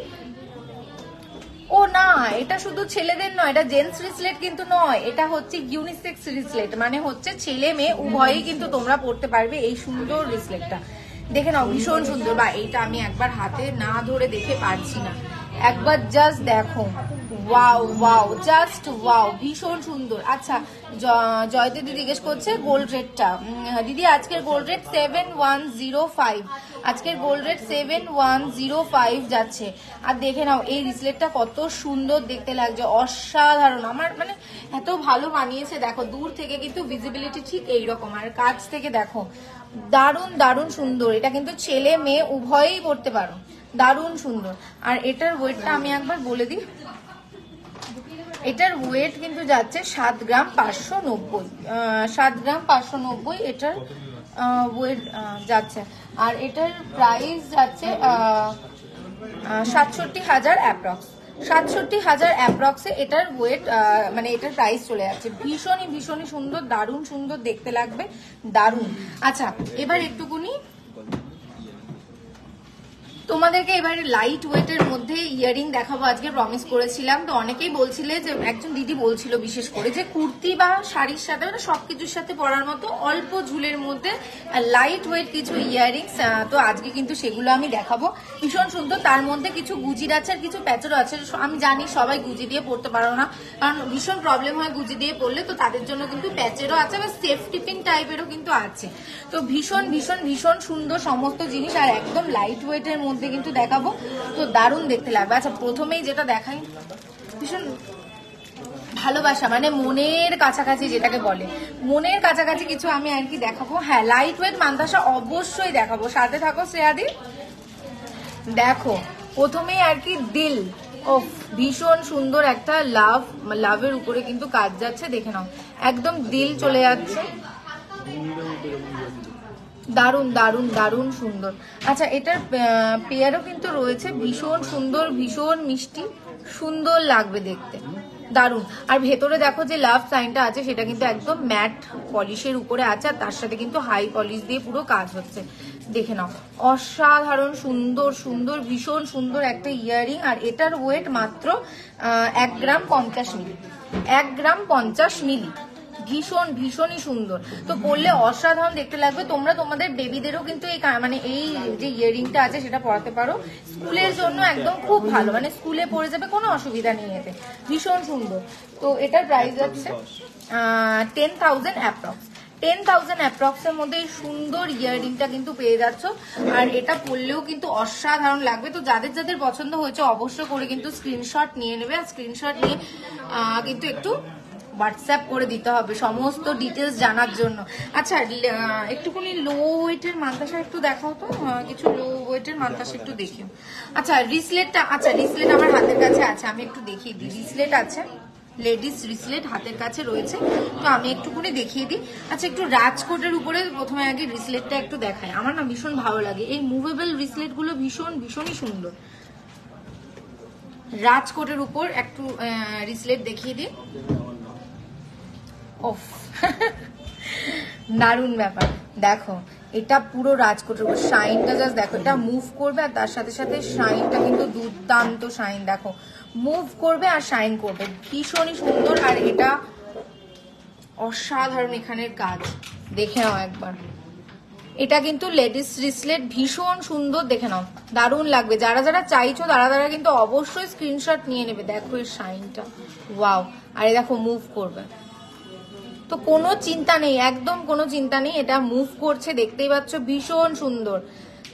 ও না, এটা শুধু ছেলেদের নয়, এটা জেন্টস রিসলেট কিন্তু নয়, এটা হচ্ছে ইউনিসেক্স রিসলেট, মানে হচ্ছে ছেলে মেয়ে উভয়ই কিন্তু তোমরা পড়তে পারবে এই সুন্দর রিসলেটটা। দেখে নাও ভীষণ সুন্দর। বা এইটা আমি একবার হাতে না ধরে দেখে পারছি না, একবার জাস্ট দেখো, ওয়াও ওয়াও, জাস্ট ওয়াও, ভীষণ সুন্দর। আচ্ছা জয়তে দিদি জিজ্ঞেস করছে গোল্ড রেটটা। দিদি আজকের গোল্ড রেট 7105, আজকের গোল্ড রেট 7105 যাচ্ছে। আর দেখে নাও এই রিসলেটটা কত সুন্দর দেখতে লাগছে, অসাধারণ, আমার মানে এত ভালো বানিয়েছে। দেখো দূর থেকে কিন্তু ভিজিবিলিটি ঠিক এইরকম, আর কাছ থেকে দেখো দারুণ দারুণ সুন্দর। এটা কিন্তু ছেলে মেয়ে উভয়ই পড়তে পারো, দারুণ সুন্দর। আর এটার ওয়েটটা আমি একবার বলে দিই, এটার ওয়েট কিন্তু যাচ্ছে 7 গ্রাম 590, 7 গ্রাম 590 এটার ওয়েট যাচ্ছে। আর এটার প্রাইস যাচ্ছে 67,000 অ্যাপ্রক্স, 67,000 অ্যাপ্রক্সে এটার ওয়েট মানে এটার প্রাইস চলে যাচ্ছে। ভীষণই ভীষণই সুন্দর, দারুণ সুন্দর দেখতে লাগবে, দারুণ। আচ্ছা এবার একটুকুনি তোমাদেরকে এবারে লাইট ওয়েটের মধ্যে ইয়ারিং দেখাবো, আজকে প্রমিস করেছিলাম। তো অনেকেই বলছিলে, যে একজন দিদি বলছিল বিশেষ করে, যে কুর্তি বা শাড়ির সাথে মানে সবকিছুর সাথে পরার মতো অল্প ঝুলের মধ্যে লাইট ওয়েট কিছু ইয়ারিংস। তো আজকে কিন্তু সেগুলো আমি দেখাবো, ভীষণ সুন্দর। তার মধ্যে কিছু গুজির আছে আর কিছু প্যাচেরও আছে। আমি জানি সবাই গুজি দিয়ে পড়তে পারো না, কারণ ভীষণ প্রবলেম হয় গুজি দিয়ে পড়লে, তো তাদের জন্য কিন্তু প্যাচেরও আছে বা সেফটি পিন টাইপেরও কিন্তু আছে। তো ভীষণ ভীষণ ভীষণ সুন্দর সমস্ত জিনিস, আর একদম লাইট ওয়েটের মধ্যে কিন্তু দেখাবো, তো দারুণ দেখতে লাগবে। আচ্ছা প্রথমেই যেটা দেখাই, ভীষণ ভালোবাসা মানে মনের কাছাকাছি যেটাকে বলে, মনের কাছাকাছি কিছু আমি আর কি দেখাবো। হ্যাঁ লাইট ওয়েট মান্তাসা অবশ্যই দেখাবো, সাথে থাকো শ্রেয়াদি। দেখো প্রথমেই আর কি দিল, ও ভীষণ সুন্দর একটা লাভের উপরে কিন্তু কাজ যাচ্ছে, দেখে নাও একদম দিল চলে যাচ্ছে, দারুণ দারুণ দারুণ সুন্দর। আচ্ছা এটার পেয়ারও কিন্তু রয়েছে, ভীষণ সুন্দর, ভীষণ মিষ্টি, সুন্দর লাগবে দেখতে, দারুণ। আর ভেতরে দেখো যে লাভ সাইনটা আছে সেটা কিন্তু একদম ম্যাট পলিশের উপরে আছে, আর তার সাথে কিন্তু হাই পলিশ দিয়ে পুরো কাজ হচ্ছে, দেখে নাও, অসাধারণ সুন্দর সুন্দর ভীষণ সুন্দর একটা ইয়াররিং। আর এটার ওয়েট মাত্র 1 গ্রাম 50 মিলি, 1 গ্রাম 50 মিলি। ভীষণ ভীষণই সুন্দর, তো পরলে অসাধারণ দেখতে লাগবে। তোমরা তোমাদের বেবিদেরও কিন্তু এই মানে এই যে ইয়াররিংটা আছে সেটা পরাতে পারো, স্কুলের জন্য একদম খুব ভালো, মানে স্কুলে পরে যাবে, কোনো অসুবিধা নেই এতে, ভীষণ সুন্দর। তো এটার প্রাইস আছে 10,000 অ্যাপ্রক্স। 10,000 অ্যাপ্রক্সের মধ্যে এই সুন্দর ইয়াররিংটা কিন্তু পেয়ে যাচ্ছ। আর এটা পরলেও কিন্তু অসাধারণ লাগবে। তো যাদের যাদের পছন্দ হয়েছে অবশ্য করে কিন্তু স্ক্রিনশট নিয়ে নেবে, আর স্ক্রিনশট নিয়ে কিন্তু একটু হোয়াটসঅ্যাপ করে দিতে হবে সমস্ত ডিটেলস জানার জন্য। আচ্ছা, একটুখানি লো ওয়েটের মান্তাসা একটু দেখাও তো, কিছু লো ওয়েটের মান্তাসা একটু দেখিও। আচ্ছা রিসলেটটা, আচ্ছা রিসলেট আমার হাতের কাছে আছে, আমি একটু দেখিয়ে দিই। রিসলেট আছে, লেডিস রিসলেট হাতের কাছে রয়েছে, তো আমি একটুখানি দেখিয়ে দিই। আচ্ছা, একটু রাজকোটের উপরে প্রথমে আগে রিসলেটটা একটু দেখাই। আমার না ভীষণ ভালো লাগে এই মুভেবল রিসলেট গুলো, ভীষণ ভীষণই সুন্দর। রাজকোটের উপর একটু রিসলেট দেখিয়ে দিই। ওফ দারুণ ব্যাপার, দেখো এটা পুরো রাজকোটের উপর, শাইনটা জাস্ট দেখো, এটা মুভ করবে আর তার সাথে সাথে শাইনটা কিন্তু দুর্দান্ত শাইন, দেখো মুভ করবে আর শাইন করবে, ভীষণই সুন্দর। আর এটা অসাধারণ এখানের কাজ, দেখে নাও একবার। এটা কিন্তু লেডিস রিসলেট, ভীষণ সুন্দর, দেখে নাও দারুণ লাগবে। যারা যারা চাইছো তারা কিন্তু অবশ্যই স্ক্রিনশট নিয়ে নেবে। দেখো এর শাইনটা, ওয়াও। আর দেখো মুভ করবে, তো কোনো চিন্তা নেই, একদম কোনো চিন্তা নেই, এটা মুভ করছে, দেখতেই পাচ্ছ, ভীষণ সুন্দর,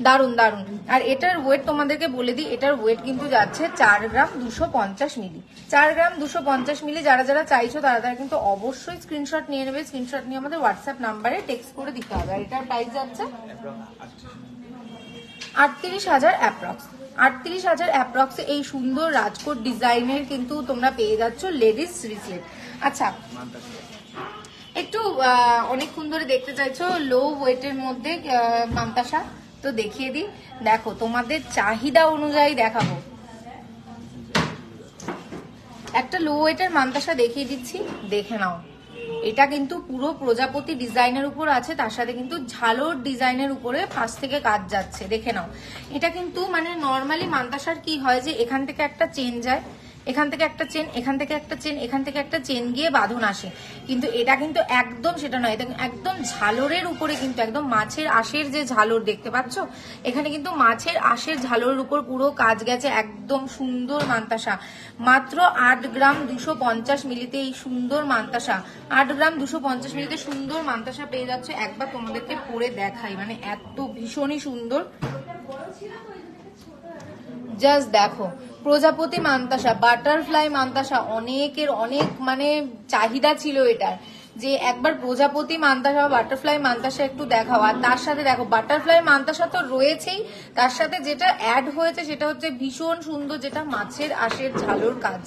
দারুণ দারুণ। আর এটার ওয়েট তোমাদেরকে বলে দিই, এটার ওয়েট কিন্তু যাচ্ছে 4 গ্রাম 250 মিলি, 4 গ্রাম 250 মিলি। যারা যারা চাইছো তারা কিন্তু অবশ্যই স্ক্রিনশট নিয়ে নেবে, স্ক্রিনশট নিয়ে আমাদের হোয়াটসঅ্যাপ নাম্বারে টেক্সট করে দিতে হবে। আর এটার প্রাইস যাচ্ছে 38,000 অ্যাপ্রক্স। 38,000 অ্যাপ্রক্সে এই সুন্দর রাজকোট ডিজাইনের কিন্তু তোমরা পেয়ে যাচ্ছ লেডিস রিসলেট। আচ্ছা, একটু অনেকক্ষণ ধরে দেখতে চাইছো লো ওয়েটের মধ্যে মান্তাসা, তো দেখিয়ে দিই। দেখো তোমাদের চাহিদা অনুযায়ী দেখাবো, একটা লো ওয়েটের মান্তাসা দেখিয়ে দিচ্ছি, দেখে নাও। এটা কিন্তু পুরো প্রজাপতি ডিজাইনের উপর আছে, তার সাথে কিন্তু ঝালর ডিজাইনের উপরে পাশ থেকে কাজ যাচ্ছে, দেখে নাও। এটা কিন্তু মানে নর্মালি মান্তাসার কি হয় যে এখান থেকে একটা চেন যায়, এখান থেকে একটা চেন, এখান থেকে একটা চেন, এখান থেকে একটা চেন গিয়ে বাঁধন আসে, কিন্তু এটা কিন্তু একদম সেটা নয়, এটা একদম ঝালরের উপরে, কিন্তু একদম মাছের আঁশের যে ঝালর দেখতে পাচ্ছ, এখানে কিন্তু মাছের আঁশের ঝালরের উপর পুরো কাজ গেছে, একদম সুন্দর মান্তাসা। মাত্র 8 গ্রাম 250 মিলিতে এই সুন্দর মান্তাসা, 8 গ্রাম 250 মিলিতে সুন্দর মান্তাসা পেয়ে যাচ্ছে। একবার তোমাদেরকে পরে দেখাই, মানে এত ভীষণই সুন্দর, জাস্ট দেখো। প্রজাপতি মান্তাসা, বাটারফ্লাই মান্তাসা, অনেকের অনেক মানে চাহিদা ছিল এটার, যে একবার প্রজাপতি মান্তাসা বা বাটারফ্লাই মান্তাসা একটু দেখাও। আর তার সাথে দেখো বাটারফ্লাই মান্তাসা তো রয়েছেই, তার সাথে যেটা অ্যাড হয়েছে সেটা হচ্ছে ভীষণ সুন্দর, যেটা মাছের আঁশের ঝালর কাজ,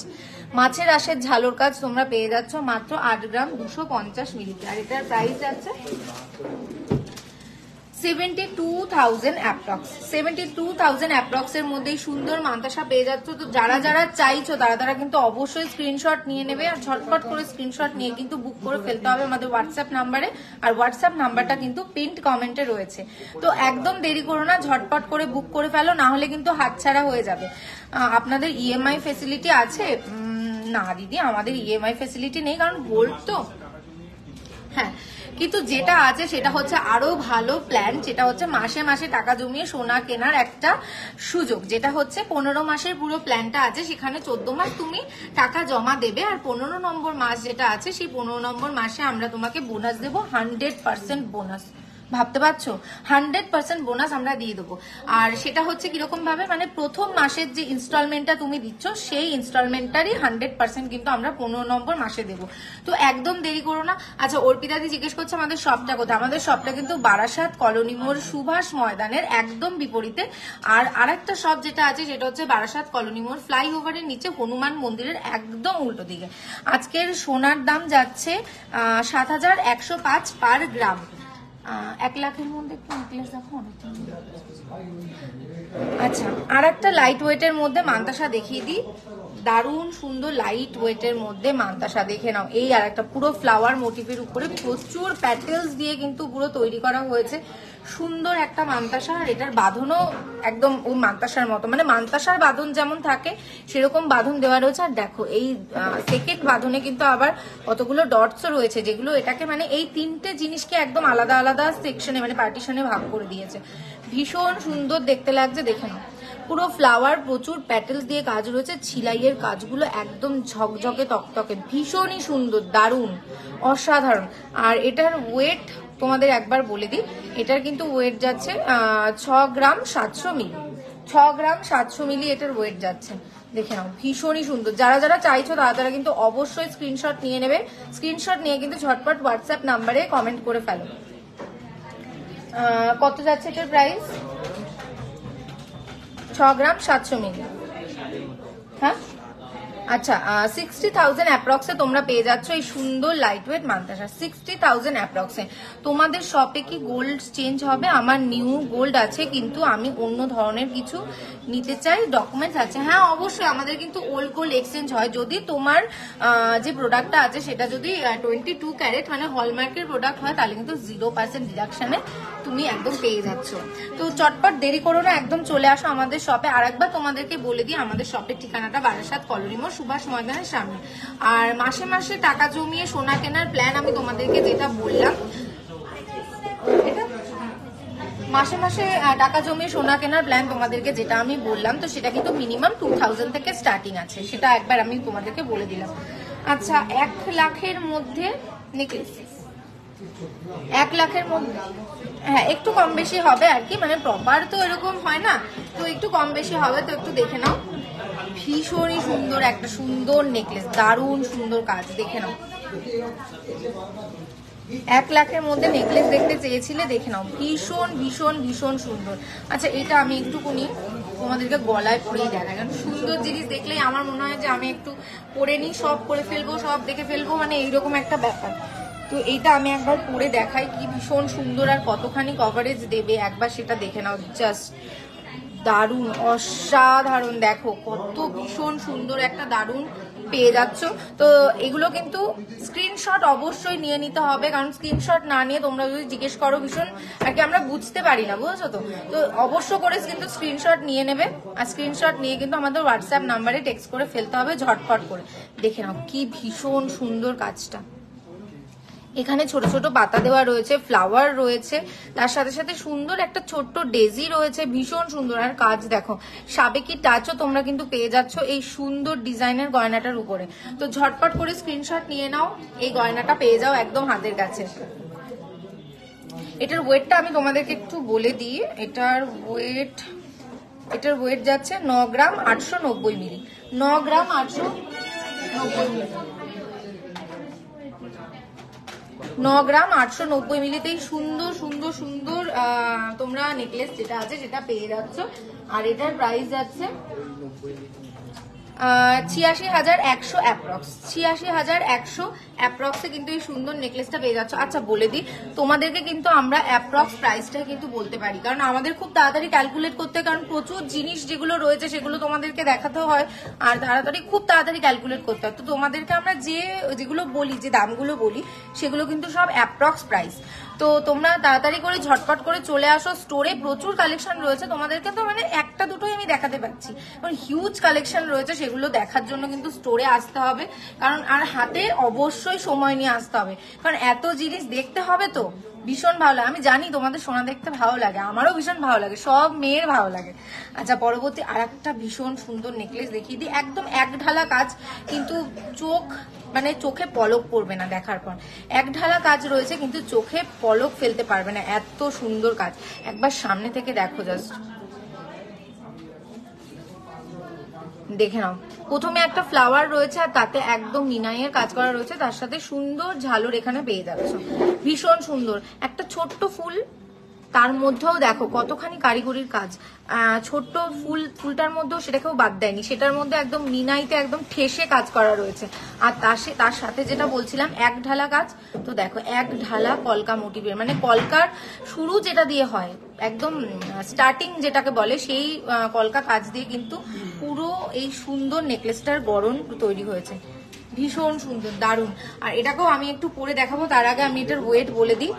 মাছের আঁশের ঝালর কাজ তোমরা পেয়ে যাচ্ছ মাত্র 8 গ্রাম 250 মিলিতে। আর এটার প্রাইস আছে 72,000 অ্যাপ্রক্স। 72,000 অ্যাপ্রক্স এর মধ্যেই সুন্দর মান্তাসা পেয়ে যাচ্ছ। তো যারা যারা চাইছো তারা কিন্তু অবশ্যই স্ক্রিনশট নিয়ে নেবে, আর ঝটপট করে স্ক্রিনশট নিয়ে কিন্তু বুক করে ফেলতে হবে আমাদের হোয়াটসঅ্যাপ নাম্বারে। আর হোয়াটসঅ্যাপ নাম্বারটা কিন্তু পিন্ড কমেন্টে রয়েছে, তো একদম দেরি করো না, ঝটপট করে বুক করে ফেলো, না হলে কিন্তু হাতছাড়া হয়ে যাবে। আপনাদের ইএমআই ফেসিলিটি আছে? না দিদি, আমাদের ইএমআই ফেসিলিটি নেই, কারণ গোল্ড তো, হ্যাঁ, কিন্তু যেটা আছে সেটা হচ্ছে আরো ভালো প্ল্যান, যেটা হচ্ছে মাসে মাসে টাকা জমিয়ে সোনা কেনার একটা সুযোগ, যেটা হচ্ছে 15 মাসের পুরো প্ল্যানটা আছে, সেখানে 14 মাস তুমি টাকা জমা দেবে, আর 15 নম্বর মাস যেটা আছে সেই 15 নম্বর মাসে আমরা তোমাকে বোনাস দেবো, 100% বোনাস। ভাবতে পারছো, 100% বোনাস আমরা দিয়ে দেবো। আর সেটা হচ্ছে কিরকম ভাবে, মানে প্রথম মাসের যে ইনস্টলমেন্টটা তুমি দিচ্ছ সেই ইনস্টলমেন্টটারই 100% কিন্তু আমরা 15 নম্বর মাসে দেবো। তো একদম দেরি করো না। আচ্ছা, অর্পিতাদি জিজ্ঞেস করছে আমাদের শপটা কোথায়। আমাদের শপটা কিন্তু বারাসাত কলোনি মোড় সুভাষ ময়দানের একদম বিপরীতে। আর আরেকটা শপ যেটা আছে সেটা হচ্ছে বারাসাত কলোনি মোড় ফ্লাইওভারের নিচে হনুমান মন্দিরের একদম উল্টো দিকে। আজকের সোনার দাম যাচ্ছে 7,105 পার গ্রাম। 1 লাখের মধ্যে একটু নেকলেস দেখো। আচ্ছা, আর একটা লাইট ওয়েটের মধ্যে মান্তাসা দেখিয়ে দিই, দারুণ সুন্দর লাইট ওয়েটের মধ্যে মান্তাসা, দেখে নাও। এই আর একটা পুরো ফ্লাওয়ার মোটিভের উপরে প্রচুর প্যাটেলস দিয়ে কিন্তু পুরো তৈরি করা হয়েছে, সুন্দর একটা মান্তাসা, আর এটার বাঁধনও একদম ওই মান্তাসার মতো, মানে মান্তাসার বাঁধন যেমন থাকে সেরকম বাঁধন দেওয়া রয়েছে। আর দেখো এই সেকেন্ড বাঁধনে কিন্তু আবার কতগুলো ডটসও রয়েছে, যেগুলো এটাকে মানে এই তিনটে জিনিসকে একদম আলাদা আলাদা সেকশনে মানে পার্টিশনে ভাগ করে দিয়েছে। ভীষণ সুন্দর দেখতে লাগছে, দেখে নাও। পুরো ফ্লাওয়ার, প্রচুর প্যাটেলস দিয়ে কাজ রয়েছে, ছিলাইয়ের কাজগুলো একদম ঝকঝকে তকতকে, ভীষণই সুন্দর, দারুণ, অসাধারণ। আর এটার ওয়েট তোমাদের একবার বলে দিই, এটার কিন্তু ওয়েট যাচ্ছে 6 গ্রাম 700 মিলি, 6 গ্রাম 700 মিলি এটার ওয়েট যাচ্ছে। দেখে নাও, ভীষণই সুন্দর। যারা যারা চাইছো তারা কিন্তু অবশ্যই স্ক্রিনশট নিয়ে নেবে। স্ক্রিনশট নিয়ে কিন্তু ঝটপট হোয়াটসঅ্যাপ নাম্বারে কমেন্ট করে ফেলো। কত যাচ্ছে এটার প্রাইস? 6 গ্রাম 700 মিলি। হ্যাঁ, আচ্ছা, 60,000 অ্যাপ্রক্সে তোমরা পেয়ে যাচ্ছ এই সুন্দর লাইট ওয়েট মান্তাসা। 60,000 অ্যাপ্রক্সে। তোমাদের শপে কি গোল্ড চেঞ্জ হবে? আমার নিউ গোল্ড আছে, কিন্তু আমি অন্য ধরনের কিছু নিতে চাই, ডকুমেন্টস আছে। হ্যাঁ অবশ্যই, আমাদের কিন্তু ওল্ড গোল্ড এক্সচেঞ্জ হয়। যদি তোমার যে প্রোডাক্টটা আছে সেটা যদি 22 ক্যারেট মানে হলমার্কের প্রোডাক্ট হয়, তাহলে কিন্তু 0% ডিডাকশনে তুমি একদম পেয়ে যাচ্ছ। তো চটপট দেরি করো না, একদম চলে আসো আমাদের শপে। আর একবার তোমাদেরকে বলে দিই, আমাদের শপের ঠিকানাটা বারাসাত কলোনি মোড়, সুভাষ ময়দানের সামনে। আর মাসে মাসে টাকা জমিয়ে সোনা কেনার প্ল্যান আমি তোমাদেরকে যেটা বললাম, মাসে মাসে টাকা জমিয়ে সোনা কেনার প্ল্যান তোমাদেরকে যেটা আমি বললাম, তো সেটা কিন্তু মিনিমাম 2000 থেকে স্টার্টিং আছে, সেটা একবার আমি তোমাদেরকে বলে দিলাম। আচ্ছা, 1 লাখের মধ্যে নেকলেস, 1 লাখের মধ্যে, হ্যাঁ একটু কম বেশি হবে আর কি, মানে প্রপার তো এরকম হয় না, তো একটু কম বেশি হবে, তো একটু দেখে নাও। ভীষণই সুন্দর একটা সুন্দর নেকলেস, দারুণ সুন্দর কাজ, দেখে নাও। 1 লাখের মধ্যে নেকলেস দেখতে চেয়েছিলে, দেখে নাও, ভীষণ ভীষণ ভীষণ সুন্দর। আচ্ছা, এটা আমি একটুখানি তোমাদেরকে গলায় পরেই দেখাই, কারণ সুন্দর জিনিস দেখলেই আমার মনে হয় যে আমি একটু পরে নিই, সব করে ফেলবো, সব দেখে ফেলবো, মানে এইরকম একটা ব্যাপার। তো এইটা আমি একবার পরে দেখাই কি ভীষণ সুন্দর আর কতখানি কভারেজ দেবে, একবার সেটা দেখে নাও। জাস্ট দারুণ, অসাধারণ, দেখো কত ভীষণ সুন্দর একটা দারুণ পেয়ে যাচ্ছ। তো এগুলো কিন্তু স্ক্রিনশট অবশ্যই নিয়ে নিতে হবে, কারণ স্ক্রিনশট না নিয়ে তোমরা যদি জিজ্ঞেস করো ভীষণ আর কি আমরা বুঝতে পারি না, বুঝেছো তো। তো অবশ্য করে কিন্তু স্ক্রিনশট নিয়ে নেবে, আর স্ক্রিনশট নিয়ে কিন্তু আমাদের হোয়াটসঅ্যাপ নাম্বারে টেক্সট করে ফেলতে হবে ঝটপট করে। দেখে নাও কি ভীষণ সুন্দর কাজটা। এখানে ছোট ছোট পাতা দেওয়া রয়েছে, ফ্লাওয়ার রয়েছে, তার সাথে সাথে সুন্দর একটা ছোট্ট ডেজি রয়েছে, ভীষণ সুন্দর। আর কাজ দেখো, সাবেকি টাচও তোমরা কিন্তু পেয়ে যাচ্ছ এই সুন্দর ডিজাইনের গয়নাটার উপরে। তো ঝটপট করে স্ক্রিনশট নিয়ে নাও, এই গয়নাটা পেয়ে যাও একদম হাতের কাছে। এটার ওয়েটটা আমি তোমাদেরকে একটু বলে দিই, এটার ওয়েট যাচ্ছে 9 গ্রাম 890 মিলি, 9 গ্রাম 890 মিলি, 9 গ্রাম 890 মিলিতেই সুন্দর সুন্দর সুন্দর তোমরা নেকলেস যেটা আছে সেটা পেয়ে যাচ্ছ। আর এটার প্রাইস যাচ্ছে 86,100 অ্যাপ্রক্স, 86,100 অ্যাপ্রক্সে কিন্তু এই সুন্দর নেকলেসটা পেয়ে যাচ্ছ। আচ্ছা বলে দিই তোমাদেরকে, কিন্তু আমরা অ্যাপ্রক্স প্রাইসটাই কিন্তু বলতে পারি, কারণ আমাদের খুব তাড়াতাড়ি ক্যালকুলেট করতে হয়, কারণ প্রচুর জিনিস যেগুলো রয়েছে সেগুলো তোমাদেরকে দেখাতে হয়, আর খুব তাড়াতাড়ি ক্যালকুলেট করতে হয়। তো তোমাদেরকে আমরা যেগুলো বলি, যে দামগুলো বলি, সেগুলো কিন্তু সব অ্যাপ্রক্স প্রাইস। তো তোমরা তাড়াতাড়ি করে ঝটপট করে চলে আসো স্টোরে, প্রচুর কালেকশন রয়েছে। তোমাদেরকে তো মানে একটা দুটোই আমি দেখাতে পারছি, কারণ হিউজ কালেকশন রয়েছে, সেগুলো দেখার জন্য কিন্তু স্টোরে আসতে হবে, কারণ আর হাতে অবশ্যই সময় নিয়ে আসতে হবে, কারণ এত জিনিস দেখতে হবে। তো ভীষণ ভালো লাগে, আমি জানি তোমাদের সোনা দেখতে ভালো লাগে, আমারও ভীষণ ভালো লাগে, সব মেয়ের ভালো লাগে। আচ্ছা, পরবর্তী আর একটা ভীষণ সুন্দর নেকলেস দেখিয়ে দিই, একদম এক ঢালা কাজ, কিন্তু চোখে পলক পড়বে না দেখার পর। এক ঢালা কাজ রয়েছে, কিন্তু চোখে পলক ফেলতে পারবে না, এত সুন্দর কাজ। একবার সামনে থেকে দেখো, জাস্ট দেখে নাও। প্রথমে একটা ফ্লাওয়ার রয়েছে, আর তাতে একদম নিনাইয়ের কাজ করা রয়েছে, তার সাথে সুন্দর ঝালর এখানে পেয়ে যাচ্ছ, ভীষণ সুন্দর একটা ছোট্ট ফুল, তার মধ্যেও দেখো কতখানি কারিগরির কাজ। ছোট্ট ফুলটার মধ্যেও সেটাকেও বাদ দেয়নি, সেটার মধ্যে একদম নিনাইতে একদম ঠেসে কাজ করা রয়েছে। আর তার সাথে যেটা বলছিলাম এক ঢালা কাজ, তো দেখো এক ঢালা কলকা মোটিভের, মানে কলকার শুরু যেটা দিয়ে হয়, একদম স্টার্টিং যেটাকে বলে, সেই কলকা কাজ দিয়ে কিন্তু পুরো এই সুন্দর নেকলেসটার গড়ন তৈরি হয়েছে। ভীষণ সুন্দর, দারুণ। আর এটাকেও আমি একটু পরে দেখাবো, তার আগে আমি এটার ওয়েট বলে দিই।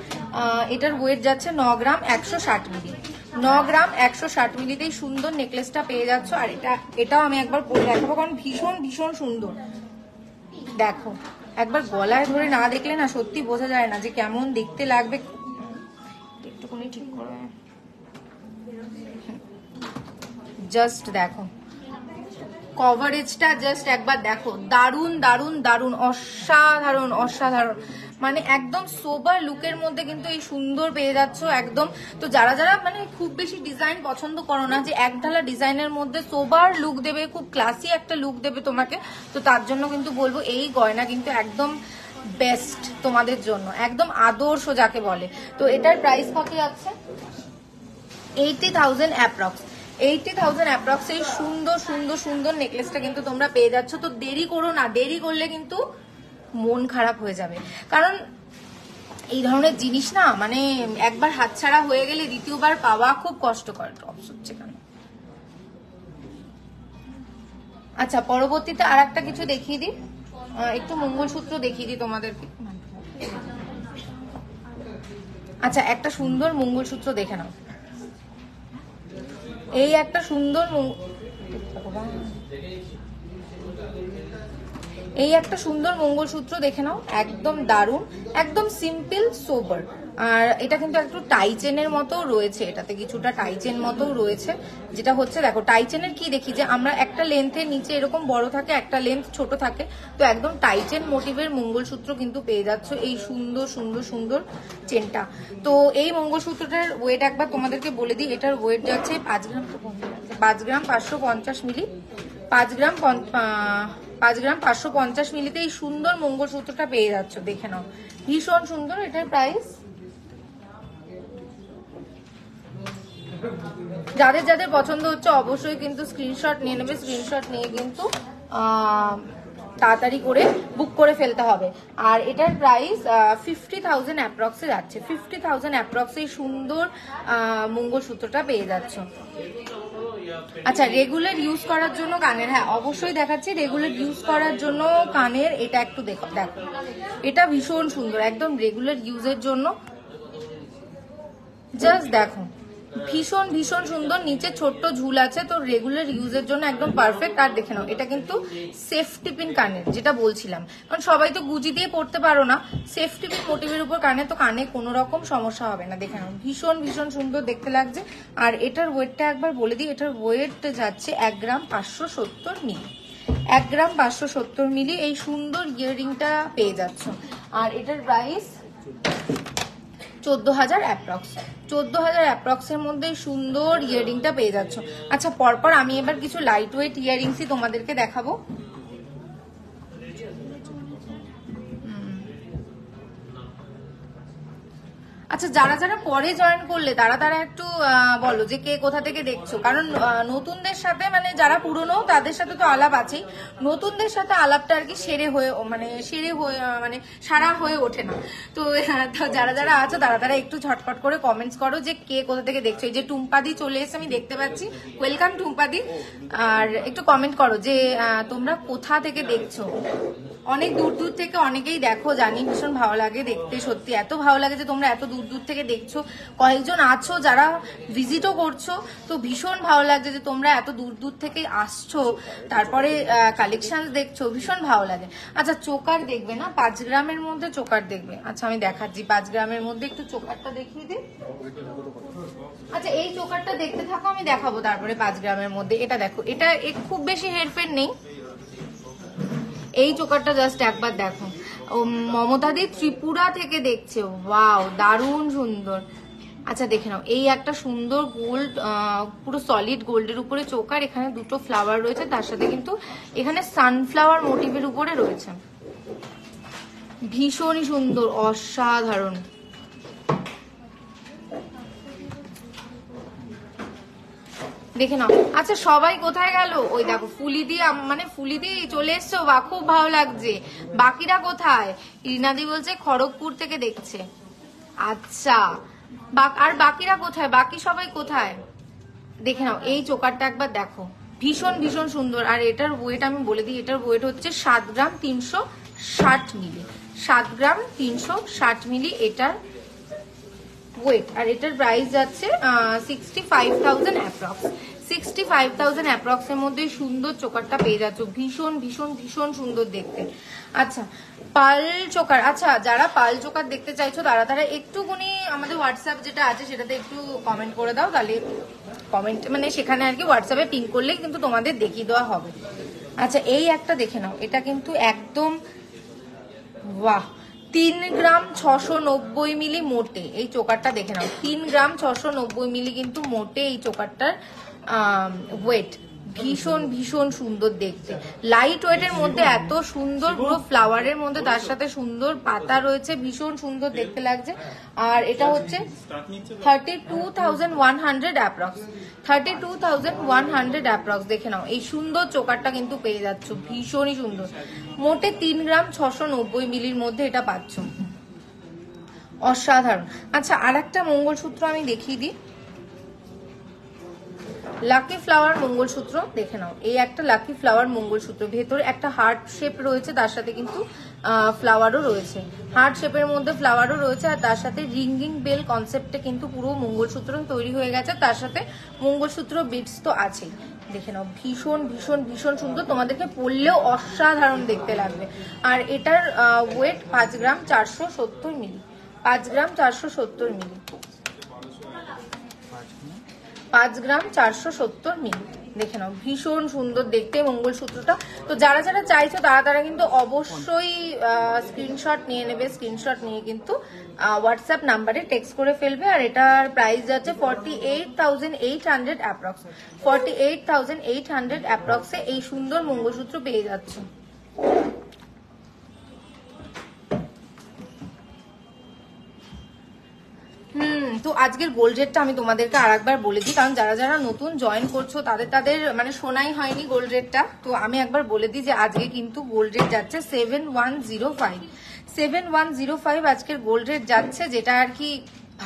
এটার ওয়েট যাচ্ছে 9 গ্রাম 160 মিলি। 9 গ্রাম 160 মিলিতেই সুন্দর নেকলেসটা পেয়ে যাচ্ছ। আর এটাও আমি একবার পরে দেখাবো, কারণ ভীষণ ভীষণ সুন্দর। দেখো, একবার গলায় ধরে না দেখলে না সত্যি বোঝা যায় না যে কেমন দেখতে লাগবে। একটুখানি ঠিক করে জাস্ট দেখো, কভারেজটা জাস্ট একবার দেখো, দারুন দারুন দারুন, অসাধারণ অসাধারণ। মানে একদম সোবার লুকের মধ্যে কিন্তু এই সুন্দর পেয়ে যাচ্ছ একদম। তো যারা যারা মানে খুব বেশি ডিজাইন পছন্দ করো না, যে একঢালা ডিজাইনের মধ্যে সোবার লুক দেবে, খুব ক্লাসি একটা লুক দেবে তোমাকে, তো তার জন্য কিন্তু বলবো এই গয়না কিন্তু একদম বেস্ট তোমাদের জন্য, একদম আদর্শ যাকে বলে। তো এটার প্রাইস কত যাচ্ছে? 80,000 অ্যাপ্রক্স। 80,000 অ্যাপ্রক্স এই সুন্দর সুন্দর সুন্দর নেকলেসটা কিন্তু তোমরা পেয়ে যাচ্ছ। তো দেরি করো না, দেরি করলে কিন্তু মন খারাপ হয়ে যাবে, কারণ এই ধরনের জিনিস না মানে একবার হাতছাড়া হয়ে গেলে দ্বিতীয়বার পাওয়া খুব কষ্টকর। টপস হচ্ছে কেন? আচ্ছা, পরবর্তীতে আর একটা কিছু দেখিয়ে দিই, একটু মঙ্গলসূত্র দেখিয়ে দিই তোমাদেরকে। আচ্ছা, একটা সুন্দর মঙ্গলসূত্র দেখে নাও। এই একটা সুন্দর মঙ্গলসূত্র দেখে নাও, একদম দারুণ, একদম সিম্পল সোবার। আর এটা কিন্তু একটু টাই চেনের মতো রয়েছে, এটাতে কিছুটা টাই চেন মতো রয়েছে। যেটা হচ্ছে দেখো, টাই চেনের কি দেখি যে আমরা একটা লেন্থের নিচে এরকম বড় থাকে, একটা লেন্থ ছোট থাকে, তো একদম টাই চেন মোটিভের মঙ্গলসূত্র কিন্তু পেয়ে যাচ্ছ এই সুন্দর সুন্দর সুন্দর চেনটা। তো এই মঙ্গলসূত্রটার ওয়েট একবার তোমাদেরকে বলে দিই। এটার ওয়েট যাচ্ছে 5 গ্রাম 550 মিলি। 5 গ্রাম 550 মিলিতে এই সুন্দর মঙ্গলসূত্রটা পেয়ে যাচ্ছ, দেখে নাও, ভীষণ সুন্দর। এটার প্রাইস যাদের যাদের পছন্দ হচ্ছে অবশ্যই কিন্তু স্ক্রিনশট নিয়ে নেবে। স্ক্রিনশট নিয়ে কিন্তু তাড়াতাড়ি করে বুক করে ফেলতে হবে। আর এটার প্রাইস 50,000 অ্যাপ্রক্সে যাচ্ছে। 50,000 অ্যাপ্রক্সে সুন্দর মঙ্গলসূত্রটা পেয়ে যাচ্ছ। আচ্ছা, রেগুলার ইউজ করার জন্য কানের, হ্যাঁ অবশ্যই দেখাচ্ছি। রেগুলার ইউজ করার জন্য কানের এটা একটু দেখো, এটা ভীষণ সুন্দর, একদম রেগুলার ইউজের জন্য। জাস্ট দেখো, ভীষণ ভীষণ সুন্দর, নিচে ছোট্ট ঝুল আছে, তো রেগুলার ইউজের জন্য একদম পারফেক্ট। আর দেখে নাও, এটা কিন্তু সেফটি পিন কানের, যেটা বলছিলাম, কারণ সবাই তো গুজি দিয়ে পড়তে পারো না, সেফটি পিন মোটিভের উপর কানে, তো কানে কোনো রকম সমস্যা হবে না। দেখে নাও, ভীষণ ভীষণ সুন্দর দেখতে লাগছে। আর এটার ওয়েটটা একবার বলে দিই, এটার ওয়েট যাচ্ছে 1 গ্রাম 570 মিলি। 1 গ্রাম 570 মিলি এই সুন্দর ইয়াররিংটা পেয়ে যাচ্ছ। আর এটার প্রাইস 14,000 অ্যাপ্রক্স। 14,000 অ্যাপ্রক্সের মধ্যে সুন্দর ইয়াররিংটা পেয়ে যাচ্ছ। আচ্ছা, পরপর আমি এবার কিছু লাইট ওয়েট ইয়াররিংসই তোমাদেরকে দেখাবো। আচ্ছা, যারা যারা পরে জয়েন করলে তারা তারা একটু বলো যে কে কোথা থেকে দেখছো, কারণ নতুনদের সাথে মানে যারা পুরনো তাদের সাথে তো আলাপ আছেই, নতুনদের সাথে আলাপটা আর কি সারা হয়ে ওঠে না। তো যারা যারা আছো তারা তারা একটু ঝটপট করে কমেন্টস করো যে কে কোথা থেকে দেখছো। এই যে টুম্পাদি চলে এসে আমি দেখতে পাচ্ছি, ওয়েলকাম টুম্পাদি। আর একটু কমেন্ট করো যে তোমরা কোথা থেকে দেখছো। অনেক দূর দূর থেকে অনেকেই দেখো, জানি, ভীষণ ভালো লাগে দেখতে, সত্যি এত ভালো লাগে যে তোমরা এত দূর দূর থেকে দেখছো। কয়েকজন আছো যারা ভিজিটও করছো, তো ভীষণ ভালো লাগছে যে তোমরা এত দূর দূর থেকে আসছো, তারপরে কালেকশন দেখছো, ভীষণ ভালো লাগে। আচ্ছা, চোকার দেখবে না? 5 গ্রামের মধ্যে চোকার দেখবে? আচ্ছা, আমি দেখাচ্ছি 5 গ্রামের মধ্যে, একটু চোকারটা দেখিয়ে দিই। আচ্ছা, এই চোকারটা দেখতে থাকো, আমি দেখাবো তারপরে 5 গ্রামের মধ্যে। এটা দেখো, এটা খুব বেশি হেরফের নেই, এই চোকারটা জাস্ট একবার দেখো। মমতাদি ত্রিপুরা থেকে দেখছে, ওয়াও, দারুণ সুন্দর। আচ্ছা, দেখে নাও, এই একটা সুন্দর গোল্ড, পুরো সলিড গোল্ডের উপরে চোকার, এখানে দুটো ফ্লাওয়ার রয়েছে, তার সাথে কিন্তু এখানে সানফ্লাওয়ার মোটিভের উপরে রয়েছে, ভীষণই সুন্দর, অসাধারণ। দেখে নাও। আচ্ছা, সবাই কোথায় গেল? ওই দেখো, ফুলিদি চলে এসছো, বা খুব ভালো লাগছে। বাকিরা কোথায়? রিনাদি বলছে খড়গপুর থেকে দেখছে। আচ্ছা, আর বাকিরা কোথায়? বাকি সবাই কোথায়? দেখে নাও, এই চোকারটা একবার দেখো, ভীষণ ভীষণ সুন্দর। আর এটার ওয়েট আমি বলে দিই, এটার ওয়েট হচ্ছে 7 গ্রাম 360 মিলি, 7 গ্রাম 360 মিলি এটার ওয়েট। আর এটার প্রাইস যাচ্ছে 65,000 অ্যাপ্রক্স, 65,000 অ্যাপ্রক্স এর মধ্যে সুন্দর চোকারটা পেয়ে যাচ্ছ, ভীষণ ভীষণ ভীষণ সুন্দর দেখতে। আচ্ছা পাল চোকার, আচ্ছা যারা পাল চোকার দেখতে চাইছো তারা একটুখানি আমাদের হোয়াটসঅ্যাপ যেটা আছে সেটাতে একটু কমেন্ট করে দাও, তাহলে কমেন্ট মানে সেখানে আর কি হোয়াটসঅ্যাপে পিন করলেই কিন্তু তোমাদের দেখিয়ে দেওয়া হবে। আচ্ছা এই একটা দেখে নাও, এটা কিন্তু একদম বাহ, 3 গ্রাম 690 মিলি মোটে এই চোকারটা দেখে নাও, 3 গ্রাম 690 মিলি কিন্তু মোটে এই চোকারটার ওয়েট, ভীষণ ভীষণ সুন্দর দেখতে, লাইট ওয়েটের মধ্যে এত সুন্দর পুরো ফ্লাওয়ারের মধ্যে তার সাথে সুন্দর পাতা রয়েছে, ভীষণ সুন্দর দেখতে লাগছে। আর এটা হচ্ছে 32,100 অ্যাপ্রক্স, 32,100 অ্যাপ্রক্স দেখে নাও, এই সুন্দর চোকারটা কিন্তু পেয়ে যাচ্ছ, ভীষণই সুন্দর, মোটে 3 গ্রাম 690 মিলির মধ্যে এটা পাচ্ছ, অসাধারণ। আচ্ছা আর একটা মঙ্গলসূত্র আমি দেখিয়ে দিই, লাকি ফ্লাওয়ার মঙ্গলসূত্র দেখে নাও, এই একটা লাকি ফ্লাওয়ার মঙ্গলসূত্র, ভেতরে একটা হার্ট শেপ রয়েছে, তার সাথে কিন্তু ফ্লাওয়ারও রয়েছে, হার্ট শেপের মধ্যে ফ্লাওয়ারও রয়েছে, আর তার সাথে রিঙ্গিং বেল কনসেপ্টে কিন্তু পুরো মঙ্গলসূত্র তৈরি হয়ে গেছে, তার সাথে মঙ্গলসূত্র বিটস তো আছেই, দেখে নাও ভীষণ ভীষণ ভীষণ সুন্দর, তোমাদেরকে পরলেও অসাধারণ দেখতে লাগবে। আর এটার ওয়েট 5 গ্রাম 470 মিলি, 5 গ্রাম 470 মিলি, 5 গ্রাম 470 মিলি দেখে নাও, ভীষণ সুন্দর দেখতে মঙ্গলসূত্রটা। তো যারা যারা চাইছো তারা কিন্তু অবশ্যই স্ক্রিনশট নিয়ে নেবে, স্ক্রিনশট নিয়ে কিন্তু হোয়াটসঅ্যাপ নাম্বারে টেক্সট করে ফেলবে। আর এটার প্রাইস যাচ্ছে 48,800 অ্যাপ্রক্স, 48,800 অ্যাপ্রক্সে এই সুন্দর মঙ্গলসূত্র পেয়ে যাচ্ছ। তো আজকের গোল্ড রেটটা আমি তোমাদেরকে আর একবার বলে দিই, কারণ যারা যারা নতুন জয়েন করছো তাদের মানে শোনাই হয়নি গোল্ড রেটটা, তো আমি একবার বলে দিই যে আজকে কিন্তু গোল্ড রেট যাচ্ছে 7105, 7105 আজকের গোল্ড রেট যাচ্ছে, যেটা আর কি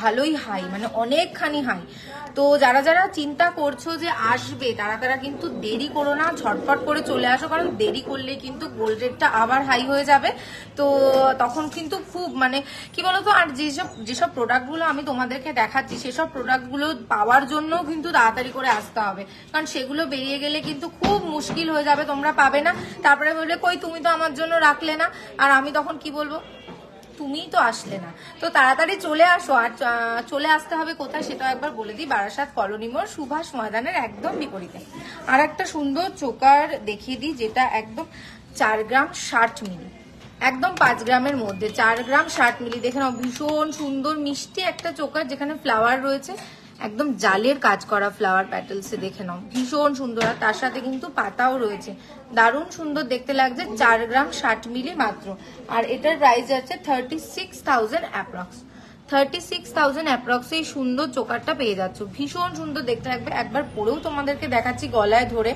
ভালোই হাই, মানে অনেকখানি হাই। তো যারা যারা চিন্তা করছো যে আসবে তারা কিন্তু দেরি করো না, ঝটপট করে চলে আসো, কারণ দেরি করলে কিন্তু গোল্ড রেটটা আবার হাই হয়ে যাবে। তো তখন কিন্তু খুব মানে কি বলতো, আর যেসব প্রোডাক্টগুলো আমি তোমাদেরকে দেখাচ্ছি সেসব প্রোডাক্টগুলো পাওয়ার জন্য কিন্তু তাড়াতাড়ি করে আসতে হবে, কারণ সেগুলো বেরিয়ে গেলে কিন্তু খুব মুশকিল হয়ে যাবে, তোমরা পাবে না, তারপরে বললে কই তুমি তো আমার জন্য রাখলে না, আর আমি তখন কি বলবো তুমিই তো আসলে না। তো তাড়াতাড়ি চলে আসো, আর চলে আসতে হবে কোথায় সেটা একবার বলে দিই, বারাসাত কলোনি মোড় সুভাষ ময়দানের একদম বিপরীতে। আর একটা সুন্দর চোকার দেখিয়ে দিই, যেটা একদম 4 গ্রাম 60 মিলি, একদম 5 গ্রামের মধ্যে 4 গ্রাম 60 মিলি দেখে নাও, ভীষণ সুন্দর মিষ্টি একটা চোকার, যেখানে ফ্লাওয়ার রয়েছে, একদম জালের কাজ করা ফ্লাওয়ার প্যাটেলসে দেখে নাও, ভীষণ সুন্দর, আর তার সাথে কিন্তু পাতাও রয়েছে, দারুণ সুন্দর দেখতে লাগছে, 4 গ্রাম 60 মিলি মাত্র। আর এটার প্রাইস আছে 36,000 অ্যাপ্রক্স, 36,000 অ্যাপ্রক্স এই সুন্দর চোকারটা পেয়ে যাচ্ছ, ভীষণ সুন্দর দেখতে লাগবে, একবার পরেও তোমাদেরকে দেখাচ্ছি গলায় ধরে,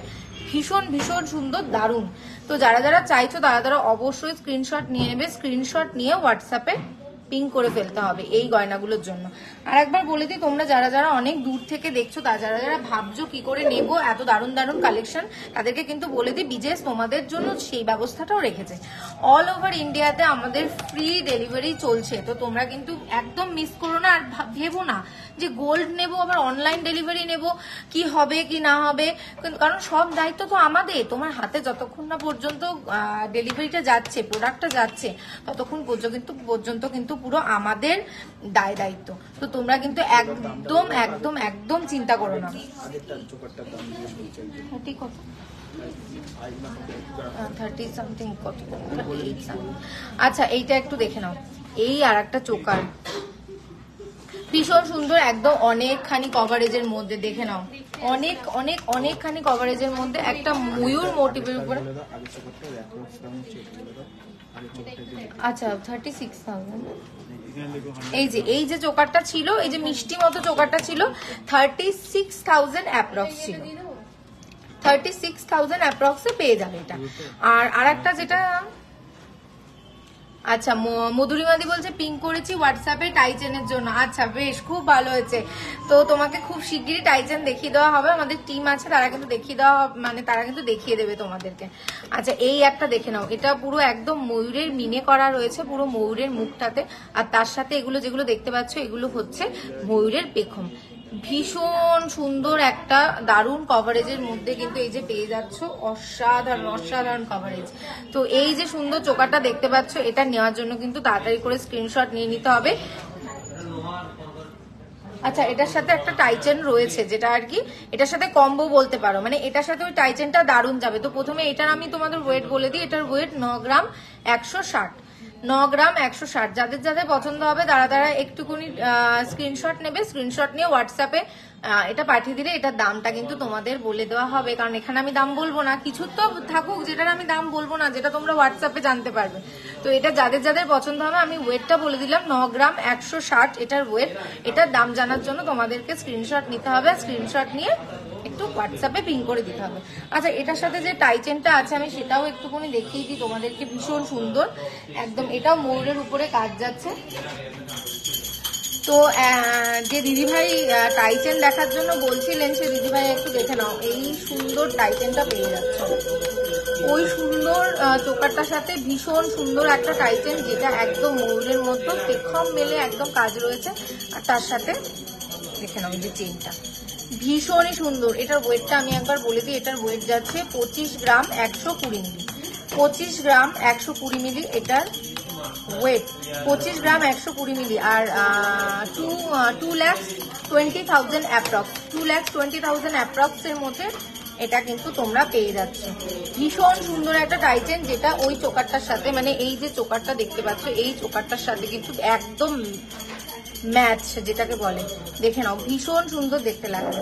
ভীষণ ভীষণ সুন্দর, দারুণ। তো যারা যারা চাইছো তারা অবশ্যই স্ক্রিনশট নিয়ে নেবে, স্ক্রিনশট নিয়ে হোয়াটসঅ্যাপে পিং করে ফেলতে হবে এই গয়নাগুলোর জন্য। আর একবার বলে দিই, তোমরা যারা যারা অনেক দূর থেকে দেখছো, যারা যারা ভাবছো কি করে নেবো এত দারুণ দারুণ কালেকশন, তাদেরকে কিন্তু বলে দিই বিজেস তোমাদের জন্য সেই ব্যবস্থাটাও রেখেছে। অল ওভার ইন্ডিয়াতে আমাদের ফ্রি ডেলিভারি চলছে, তো তোমরা কিন্তু একদম মিস করো না, আর ভেবো না যে গোল্ড নেবো আবার অনলাইন ডেলিভারি নেবো, কি হবে কি না হবে, কারণ সব দায়িত্ব তো আমাদের, তোমার হাতে যতক্ষণ না পর্যন্ত ডেলিভারিটা যাচ্ছে, প্রোডাক্টটা যাচ্ছে, ততক্ষণ পর্যন্ত কিন্তু পুরো আমাদের দায়িত্ব। তো তোমরা কিন্তু একদম একদম একদম চিন্তা করো না। কত 30 সামথিং, কত 38 সামথিং। আচ্ছা এইটা একটু দেখে নাও, এই আর একটা চোকার ভীষণ সুন্দর, একদম অনেকখানি কভারেজের মধ্যে দেখে নাও, অনেকখানি কভারেজের মধ্যে একটা ময়ূর মোটিভের উপরে। আচ্ছা 36,000, এই যে চোকারটা ছিল, এই যে মিষ্টি মতো চোকারটা ছিল, 36,000 অ্যাপ্রক্স ছিল, 36,000 অ্যাপ্রক্সে পেয়ে যাবে এটা। আর আরেকটা যেটা আচ্ছা মধুরিমাদি বলছে পিঙ্ক করেছি হোয়াটসঅ্যাপে টাইচেনের জন্য। আচ্ছা বেশ, খুব ভালো হয়েছে। তো তোমাকে খুব শিগগিরই টাইচেন দেখিয়ে দেওয়া হবে, আমাদের টিম আছে তারা কিন্তু দেখিয়ে দেওয়া, মানে তারা কিন্তু দেখিয়ে দেবে তোমাদেরকে। আচ্ছা এই একটা দেখে নাও, এটা পুরো একদম ময়ূরের মিনে করা রয়েছে পুরো ময়ূরের মুখটাতে, আর তার সাথে এগুলো যেগুলো দেখতে পাচ্ছ এগুলো হচ্ছে ময়ূরের পেখম। ভীষণ সুন্দর একটা দারুণ কভারেজের মধ্যে কিন্তু এই যে পেয়ে যাচ্ছ, অসাধারণ অসাধারণ কভারেজ। তো এই যে সুন্দর চোকারটা দেখতে পাচ্ছ, এটা নেওয়ার জন্য কিন্তু তাড়াতাড়ি করে স্ক্রিনশট নিয়ে নিতে হবে। আচ্ছা এটার সাথে একটা টাইচেন রয়েছে, যেটা আর কি এটার সাথে কম্বো বলতে পারো, মানে এটার সাথে ওই টাইচেনটা দারুণ যাবে। তো প্রথমে এটার আমি তোমাদের ওয়েট বলে দিই, এটার ওয়েট 9 গ্রাম 160, 9 গ্রাম 160। যাদের যাদের পছন্দ হবে তারা তারা একটুকুনি স্ক্রিনশট নেবে, স্ক্রিনশট নিয়ে হোয়াটসঅ্যাপে এটা পাঠিয়ে দিলে এটার দামটা কিন্তু তোমাদের বলে দেওয়া হবে, কারণ এখানে আমি দাম বলবো না, কিছু তো থাকুক যেটার আমি দাম বলবো না, যেটা তোমরা হোয়াটসঅ্যাপে জানতে পারবে। তো এটা যাদের যাদের পছন্দ হবে আমি ওয়েটটা বলে দিলাম, 9 গ্রাম 160 এটার ওয়েট। এটার দাম জানার জন্য তোমাদেরকে স্ক্রিনশট নিতে হবে, স্ক্রিনশট নিয়ে একটু হোয়াটসঅ্যাপে পিং করে দিতে হবে। আচ্ছা এটার সাথে যে টাইচেনটা আছে আমি সেটাও একটুখানি দেখিয়ে দিই তোমাদেরকে, ভীষণ সুন্দর একদম, এটাও ময়ূরের উপরে কাজ যাচ্ছে। তো যে দিদিভাই টাইচেন দেখার জন্য বলছিলেন সে দিদিভাই একটু দেখে নাও, এই সুন্দর টাইচেনটা পেয়ে যাচ্ছে, ওই সুন্দর চোকারটার সাথে ভীষণ সুন্দর একটা টাইচেন, যেটা একদম ময়ূরের মতো পেখম মেলে একদম কাজ রয়েছে, আর তার সাথে দেখে নাও যে চেনটা ভীষণই সুন্দর। এটার ওয়েটটা আমি একবার বলে দিই, এটার ওয়েট যাচ্ছে 25 গ্রাম 120 মিলি, 25 গ্রাম 120 মিলি এটার ওয়েট, 25 গ্রাম 120 মিলি। আর 2,20,000 অ্যাপ্রক্স, 2,20,000 অ্যাপ্রক্স এর মধ্যে এটা কিন্তু তোমরা পেয়ে যাচ্ছ। ভীষণ সুন্দর একটা টাইচেন, যেটা ওই চোকারটার সাথে, মানে এই যে চোকারটা দেখতে পাচ্ছ এই চোকারটার সাথে কিন্তু একদম ম্যাচ যেটাকে বলে, দেখে নাও ভীষণ সুন্দর দেখতে লাগবে।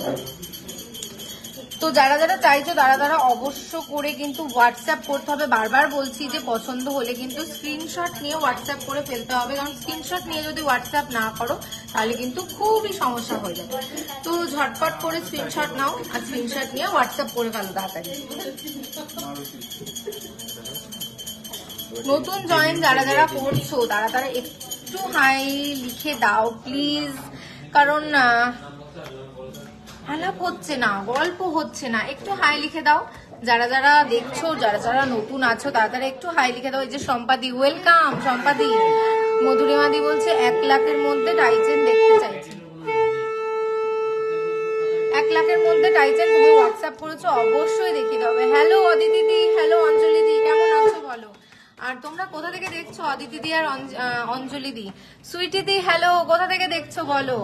তো যারা যারা চাইছো তারা তারা অবশ্য করে কিন্তু হোয়াটসঅ্যাপ করতে হবে, বারবার বলছি যে পছন্দ হলে কিন্তু স্ক্রিনশট নিয়ে হোয়াটসঅ্যাপ করে ফেলতে হবে, কারণ স্ক্রিনশট নিয়ে যদি হোয়াটসঅ্যাপ না করো তাহলে কিন্তু খুবই সমস্যা হয়ে যাবে। তো ঝটপট করে স্ক্রিনশট নাও, আর স্ক্রিনশট নিয়ে হোয়াটসঅ্যাপ করে ফেলো তাড়াতাড়ি। নতুন জয়েন যারা যারা করছো তারা তারা একটু হাই লিখে দাও প্লিজ, কারণ আলাপ হচ্ছে না, গল্প হচ্ছে না, একটু হাই লিখে দাও। যারা যারা দেখছো, যারা যারা নতুন আছো তারা তারা একটু হাই লিখে দাও। এই যে সম্পাদি, ওয়েলকাম সম্পাদি। মধুরিমাদি বলছে 1 লাখের মধ্যে টাইচেন দেখতে চাইছি, 1 লাখের মধ্যে টাইচেন তুমি হোয়াটসঅ্যাপ করেছো, অবশ্যই দেখিয়ে দেবে। হ্যালো অদিতি দি, হ্যালো অঞ্জলি দি, কেমন আছো বলো? আর তোমরা কোথা থেকে দেখছো? অদিতি দি আর অঞ্জলি দি। সুইটি দি হ্যালো, কোথা থেকে দেখছো বলো?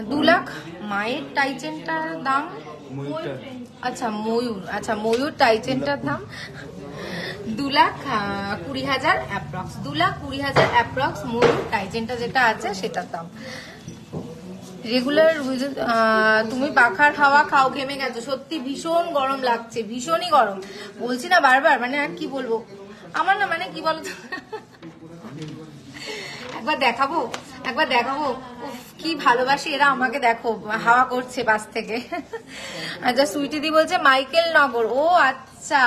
2 লাখ মায়ের টাইচেনটার দাম, আচ্ছা ময়ূর, আচ্ছা ময়ূর টাইচেনটার দাম 2,20,000 অ্যাপ্রক্স, 2,20,000 অ্যাপ্রক্স ময়ূর টাইচেনটা যেটা আছে সেটার দাম। রেগুলার তুমি পাখার হাওয়া খাও, ঘেমে গেছো, সত্যি ভীষণ গরম লাগছে, ভীষণই গরম, বলছি না বারবার, মানে আর কি বলবো আমার না, মানে কি বলতো একবার দেখাবো, একবার দেখাবো, কি ভালোবাসি এরা আমাকে, দেখো হাওয়া করছে বাস থেকে। আচ্ছা সুইটিদি বলছে মাইকেল নগর, ও আচ্ছা।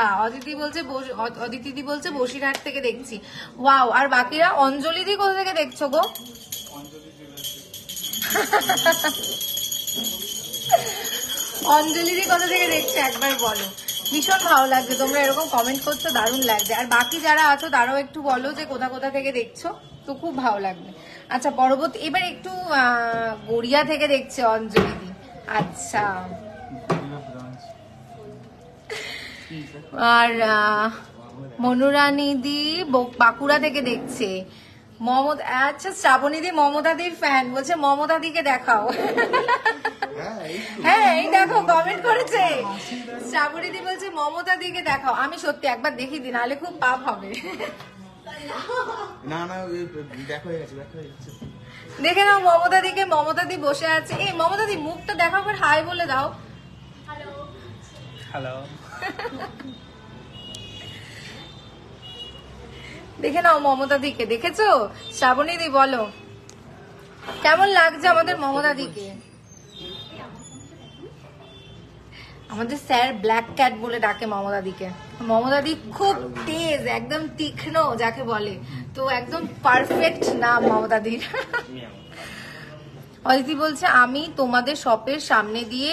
অদিতিদি বলছে বসিরহাট থেকে দেখছি, ওয়াও। আর বাকিরা? অঞ্জলিদি কোথা থেকে দেখছো গো? অঞ্জলিদি কোথা থেকে দেখছে একবার বলো, ভীষণ ভালো লাগছে তোমরা এরকম কমেন্ট করছো, দারুণ লাগছে। আর বাকি যারা আছো তারাও একটু বলো যে কোথা কোথা থেকে দেখছো, তো খুব ভালো লাগবে। আচ্ছা পরবর্তী এবার একটু গড়িয়া থেকে দেখছে অঞ্জলিদি, আচ্ছা। আর মনুরানী দি বাঁকুড়া থেকে দেখছে, মমতা, আচ্ছা শ্রাবণীদি মমতাদির ফ্যান, বলছে মমতাদিকে দেখাও। হ্যাঁ এই দেখো কমেন্ট করেছে, শ্রাবণীদি বলছে মমতাদিকে দেখাও। আমি সত্যি একবার দেখি দিই, নাহলে খুব পাপ হবে।
না না দেখো হয়ে গেছে, দেখো হয়ে গেছে,
দেখে নাও মমতাদিকে, মমতাদি বসে আছে। এই মমতাদি মুখটা দেখাও, হাই বলে দাও। Hello hello. দেখে নাও মমতাদিকে, দেখেছো? শ্রাবণীদি বলো কেমন লাগছে আমাদের মমতাদিকে? আমাদের স্যার ব্ল্যাক ক্যাট বলে ডাকে মমতাদিকে। মমতাদি খুব তেজ, একদম তীক্ষ্ণ যাকে বলে, তো একদম পারফেক্ট নাম মমতাদির। অদিতি বলছে আমি তোমাদের শপের সামনে দিয়ে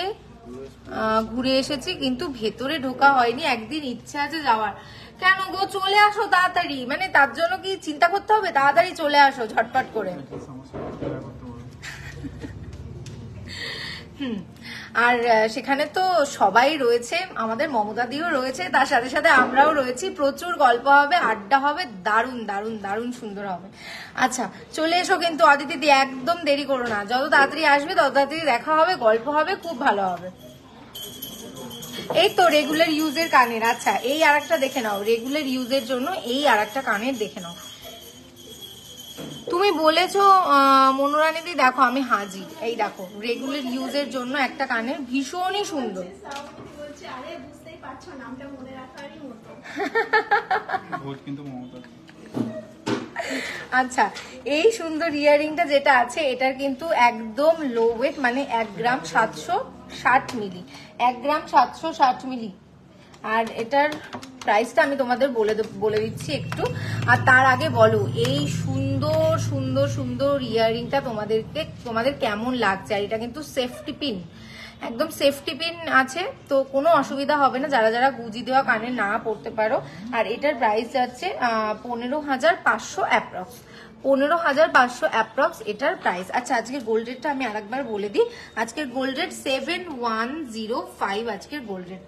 ঘুরে এসেছি কিন্তু ভেতরে ঢোকা হয়নি, একদিন ইচ্ছা আছে যাওয়ার। কেন গো, চলে আসো তাড়াতাড়ি, মানে তার জন্য কি চিন্তা করতে হবে? তাড়াতাড়ি চলে আসো ঝটপট করে। আর সেখানে তো সবাই রয়েছে, আমাদের মমতাদিও রয়েছে, তার সাথে সাথে আমরাও রয়েছি। প্রচুর গল্প হবে, আড্ডা হবে, দারুণ দারুণ দারুণ সুন্দর হবে। আচ্ছা চলে এসো কিন্তু অদিতি, একদম দেরি করো না, যত তাড়াতাড়ি আসবে তত তাড়াতাড়ি দেখা হবে, গল্প হবে, খুব ভালো হবে। এই তো রেগুলার ইউজের কানের। আচ্ছা এই আরেকটা দেখে নাও, রেগুলার ইউজের জন্য এই আরেকটা কানের দেখে নাও। তুমি বলেছো মনোরানীদি, দেখো আমি হাজির। এই দেখো রেগুলার ইউজের জন্য একটা কানের, ভীষণই সুন্দর। আচ্ছা এই সুন্দর ইয়ারিংটা যেটা আছে, এটার কিন্তু একদম লো ওয়েট, মানে 1 গ্রাম 760 মিলি, 1 গ্রাম 760 মিলি। আর এটার প্রাইসটা আমি তোমাদের বলে দিচ্ছি একটু। আর তার আগে বলো এই সুন্দর সুন্দর সুন্দর ইয়ারিংটা তোমাদের কেমন লাগছে। আর এটা কিন্তু সেফটি পিন, একদম সেফটি পিন আছে, তো কোনো অসুবিধা হবে না যারা যারা গুজি দেওয়া কানে না পড়তে পারো। আর এটার প্রাইস যাচ্ছে 15,500 অ্যাপ্রক্স, 15,500 অ্যাপ্রক্স এটার প্রাইস। আচ্ছা আজকের গোল্ড রেটটা আমি আরেকবার বলে দিই। আজকের গোল্ড রেট 7105, আজকের গোল্ড রেট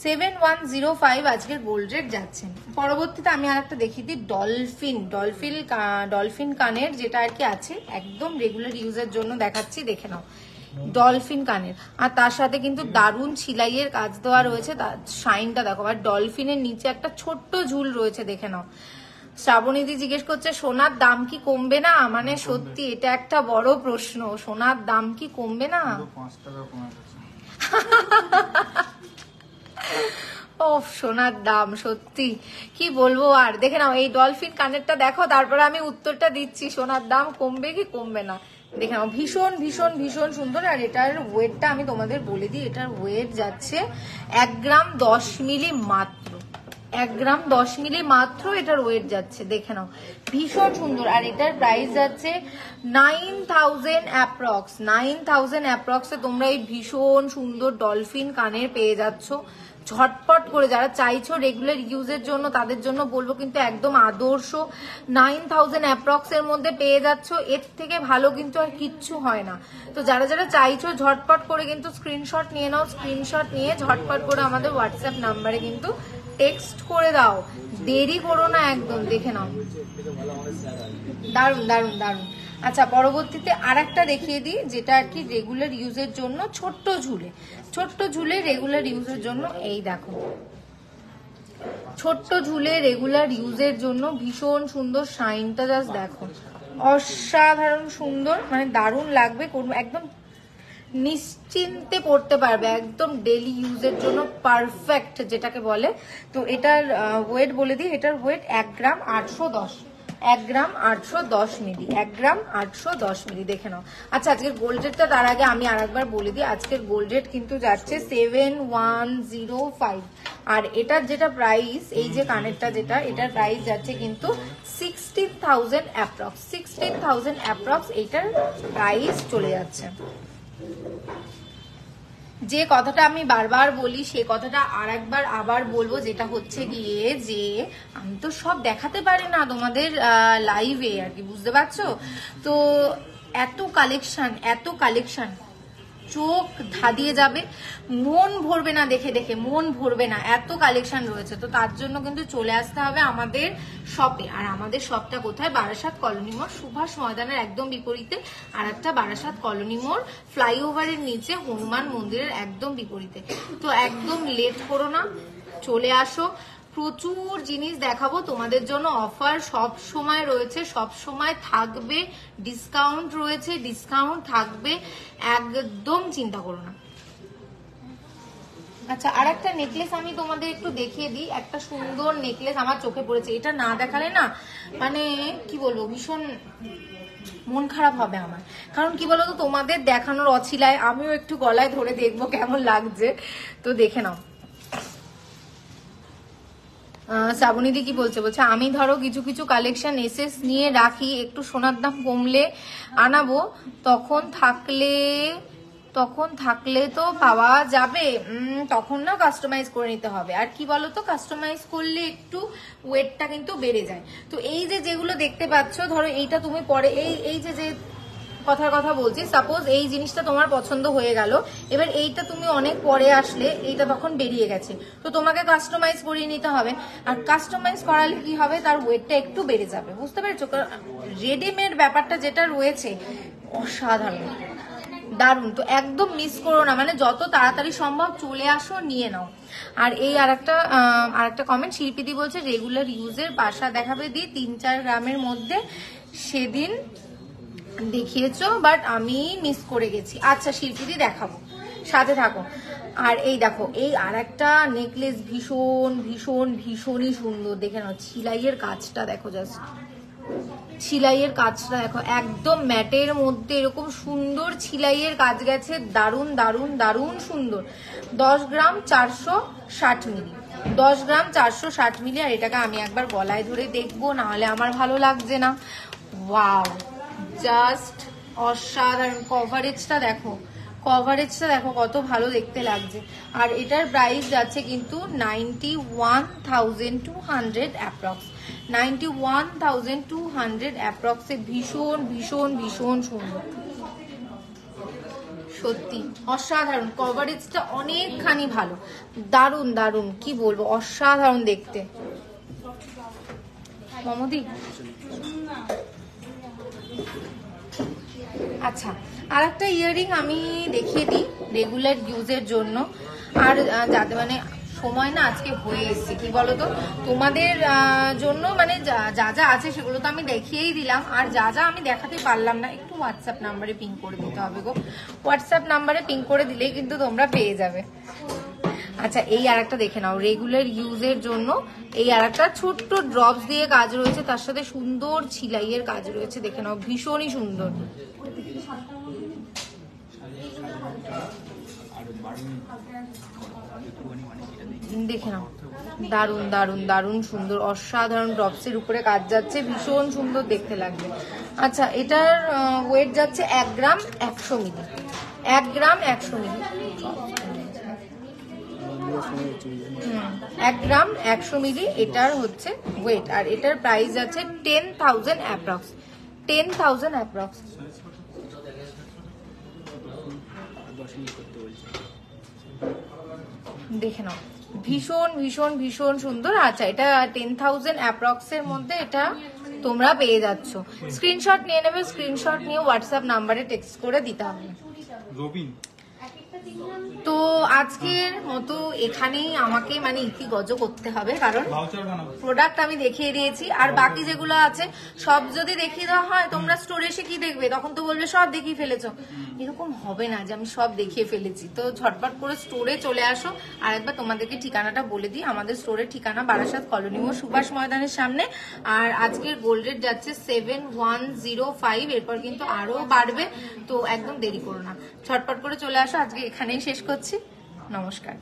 7105 আজকের গোল্ড রেট যাচ্ছে। পরবর্তীতে আমি আর একটা দেখিয়ে দিই, ডলফিন কানের যেটা আর কি আছে, একদম রেগুলার ইউজের জন্য দেখাচ্ছি, দেখে নাও ডলফিন কানের। আর তার সাথে কিন্তু দারুণ ছিলাইয়ের কাজ দেওয়া রয়েছে, শাইনটা দেখো। আর ডলফিনের নিচে একটা ছোট্ট ঝুল রয়েছে, দেখে নাও। শ্রাবণীদি জিজ্ঞেস করছে সোনার দাম কি কমবে না? মানে সত্যি এটা একটা বড় প্রশ্ন, সোনার দাম কি কমবে না?
5 টাকা কমে গেছে।
ও সোনার দাম সত্যি কি বলবো। আর দেখে নাও এই ডলফিন কানেরটা দেখো, তারপরে আমি উত্তরটা দিচ্ছি সোনার দাম কমবে কি কমবে না। দেখে নাও ভীষণ ভীষণ ভীষণ সুন্দর। আর এটার ওয়েটটা আমি তোমাদের বলে দিই, এটার ওয়েট যাচ্ছে 1 গ্রাম 10 মিলি মাত্র, 1 গ্রাম 10 মিলি মাত্র এটার ওয়েট যাচ্ছে, দেখে নাও ভীষণ সুন্দর। আর এটার প্রাইস যাচ্ছে 9,000 অ্যাপ্রক্স, 9,000 অ্যাপ্রক্সে তোমরা এই ভীষণ সুন্দর ডলফিন কানের পেয়ে যাচ্ছ ঝটপট করে। যারা চাইছো রেগুলার ইউজের জন্য তাদের জন্য বলবো কিন্তু একদম আদর্শ, 9,000 অ্যাপ্রক্স এর মধ্যে পেয়ে যাচ্ছ, এর থেকে ভালো কিন্তু আর কিচ্ছু হয় না। তো যারা যারা চাইছো ঝটপট করে কিন্তু স্ক্রিনশট নিয়ে নাও, স্ক্রিনশট নিয়ে ঝটপট করে আমাদের হোয়াটসঅ্যাপ নাম্বারে কিন্তু টেক্সট করে দাও, দেরি করো না একদম, দেখে নাও দারুন দারুন দারুন। আচ্ছা পরবর্তীতে আর একটা দেখিয়ে দিই যেটা আর কি রেগুলার ইউজের জন্য, ছোট্ট ঝুলে রেগুলার ইউজের জন্য। এই দেখো ছোট্ট ঝুলে রেগুলার ইউজের জন্য ভীষণ সুন্দর, শাইনটা জাস্ট দেখো, অসাধারণ সুন্দর, মানে দারুণ লাগবে, একদম নিশ্চিন্তে পড়তে পারবে, একদম ডেলি ইউজের জন্য পারফেক্ট যেটাকে বলে। তো এটার ওয়েট বলে দিই, এটার ওয়েট 1 গ্রাম 810, 1 গ্রাম 810 মিলি, 1 গ্রাম 810 মিলি, দেখে নাও। আচ্ছা আজকের গোল্ড রেটটা তার আগে আমি আরেকবার বলে দিই, আজকের গোল্ড রেট কিন্তু যাচ্ছে 7105। আর এটার যেটা প্রাইস, এই যে কানেরটা যেটা, এটার প্রাইস যাচ্ছে কিন্তু 16,000 অ্যাপ্রক্স, 16,000 অ্যাপ্রক্স এইটার প্রাইস চলে যাচ্ছে। যে কথাটা আমি বারবার বলি সে কথাটা আবার বলবো, যেটা হচ্ছে গিয়ে যে আমি তো সব দেখাতে পারি না তোমাদের লাইভে আর কি, বুঝতে পারছো? তো এত কালেকশন চোখ ধাঁধিয়ে যাবে, মন ভরবে না দেখে দেখে, মন ভরবে না, এত কালেকশন রয়েছে। তো তার জন্য কিন্তু চলে আসতে হবে আমাদের শপে। আর আমাদের শপটা কোথায়? বারাসাত কলোনি মোড়, সুভাষ ময়দানের একদম বিপরীতে, আর একটা বারাসাত কলোনি মোড় ফ্লাইওভারের নিচে হনুমান মন্দিরের একদম বিপরীতে। তো একদম লেট করো না, চলে আসো, প্রচুর জিনিস দেখাবো তোমাদের জন্য, অফার সব সময় রয়েছে, সব সময় থাকবে, ডিসকাউন্ট রয়েছে, ডিসকাউন্ট থাকবে, একদম চিন্তা করো না। আচ্ছা আর একটা নেকলেস আমি তোমাদের একটু দেখিয়ে দিই, একটা সুন্দর নেকলেস আমার চোখে পড়েছে, এটা না দেখালে না মানে কি বলবো, ভীষণ মন খারাপ হবে আমার। কারণ কি বলতো, তোমাদের দেখানোর অছিলায় আমিও একটু গলায় ধরে দেখবো কেমন লাগছে। তো দেখে নাও। শ্রাবণীদি কি বলছে, বলছে আমি ধরো কিছু কিছু কালেকশন এসএস নিয়ে রাখি, একটু সোনার দাম কমলে আনাবো, তখন থাকলে তো পাওয়া যাবে। তখন না কাস্টমাইজ করে নিতে হবে। আর কি বলতো, কাস্টমাইজ করলে একটু ওয়েটটা কিন্তু বেড়ে যায়। তো এই যে যেগুলো দেখতে পাচ্ছ, ধরো এইটা তুমি পরে এই যে কথার কথা বলছি, সাপোজ এই জিনিসটা তোমার পছন্দ হয়ে গেল, এবার এইটা তুমি অনেক পরে আসলে এইটা তখন বেরিয়ে গেছে, তো তোমাকে কাস্টমাইজ করিয়ে নিতে হবে। আর কাস্টমাইজ করালে কি হবে, তার ওয়েটটা একটু বেড়ে যাবে, বুঝতে পেরেছো? রেডিমেড ব্যাপারটা যেটা রয়েছে অসাধারণ, দারুণ। তো একদম মিস করো না, মানে যত তাড়াতাড়ি সম্ভব চলে আসো, নিয়ে নাও। আর এই আরেকটা কমেন্ট, শিল্পীদি বলছে রেগুলার ইউজের বাসা দেখাবে দি 3-4 গ্রামের মধ্যে, সেদিন দেখিয়েছো বাট আমি মিস করে গেছি। আচ্ছা শিল্পীদি দেখাবো, সাথে থাকো। আর এই দেখো, এই আরেকটা নেকলেস ভীষণই সুন্দর, দেখে নাও। ছিলাইয়ের কাজটা দেখো, জাস্ট ছিলাইয়ের কাজটা দেখো, একদম ম্যাটের মধ্যে এরকম সুন্দর ছিলাইয়ের কাজ গেছে, দারুণ সুন্দর। 10 গ্রাম 460 মিলি, 10 গ্রাম 460 মিলি। আর এটাকে আমি একবার গলায় ধরে দেখবো, না হলে আমার ভালো লাগছে না। ওয়াও, জাস্ট অসাধারণ। কভারেজটা দেখো কত ভালো দেখতে লাগছে। আর এটার প্রাইস যাচ্ছে কিন্তু 91,200 অ্যাপ্রক্স, 91,200 অ্যাপ্রক্সে। ভীষণ সুন্দর, সত্যি অসাধারণ। কভারেজটা অনেকখানি ভালো, দারুণ কি বলবো, অসাধারণ দেখতে। মমদি, আচ্ছা আর একটা ইয়াররিং আমি দেখিয়ে দিই রেগুলার ইউজের জন্য। আর যাতে মানে সময় না আজকে হয়ে এসছে, কি বলতো, তোমাদের জন্য মানে যা আছে সেগুলো তো আমি দেখিয়েই দিলাম। আর যা আমি দেখাতে পারলাম না, একটু হোয়াটসঅ্যাপ নাম্বারে পিং করে দিতে হবে গো। হোয়াটসঅ্যাপ নাম্বারে পিং করে দিলেই কিন্তু তোমরা পেয়ে যাবে। আচ্ছা এই আরেকটা দেখে নাও, রেগুলার ইউজের জন্য এই আরেকটা ছোট্ট ড্রপস দিয়ে কাজ রয়েছে, তার সাথে সুন্দর ছিলাইয়ের কাজ রয়েছে, দেখে নাও, ভীষণই সুন্দর। দেখে নাও, দারুণ সুন্দর, অসাধারণ। ড্রপসের উপরে কাজ যাচ্ছে, ভীষণ সুন্দর দেখতে লাগবে। আচ্ছা এটার ওয়েট যাচ্ছে 1 গ্রাম 100 মিলি, 1 গ্রাম 100 মিলি, 1 গ্রাম 100 মিলি এটার হচ্ছে ওয়েট। আর এটার প্রাইস আছে 10,000 অ্যাপ্রক্স, 10,000 অ্যাপ্রক্স। দেখে নাও, ভীষণ সুন্দর। আচ্ছা এটা 10,000 অ্যাপ্রক্স এর মধ্যে এটা তোমরা পেয়ে যাচ্ছ। স্ক্রিনশট নিয়ে নেবে, স্ক্রিনশট নিয়ে হোয়াটসঅ্যাপ নাম্বারে টেক্সট করে দিতে হবে। তো আজকের মতো এখানেই আমাকে মানে ইতিগজ করতে হবে, কারণ প্রোডাক্ট আমি দেখিয়ে দিয়েছি। আর বাকি যেগুলো আছে সব যদি দেখিয়ে দেওয়া হয়, তোমরা স্টোরে এসে কি দেখবে, তখন তো বলবে সব দেখিয়ে ফেলেছো। এরকম হবে না যে আমি সব দেখিয়ে ফেলেছি। তো ঝটপট করে স্টোরে চলে আসো। আর একবার তোমাদেরকে ঠিকানাটা বলে দিই, আমাদের স্টোরের ঠিকানা বারাসাত কলোনি মোড়, সুভাষ ময়দানের সামনে। আর আজকের গোল্ড রেট যাচ্ছে 7105, এরপর কিন্তু আরো বাড়বে, তো একদম দেরি করো না, ঝটপট করে চলে আসো। আজকে এখানেই শেষ করছি, নমস্কার।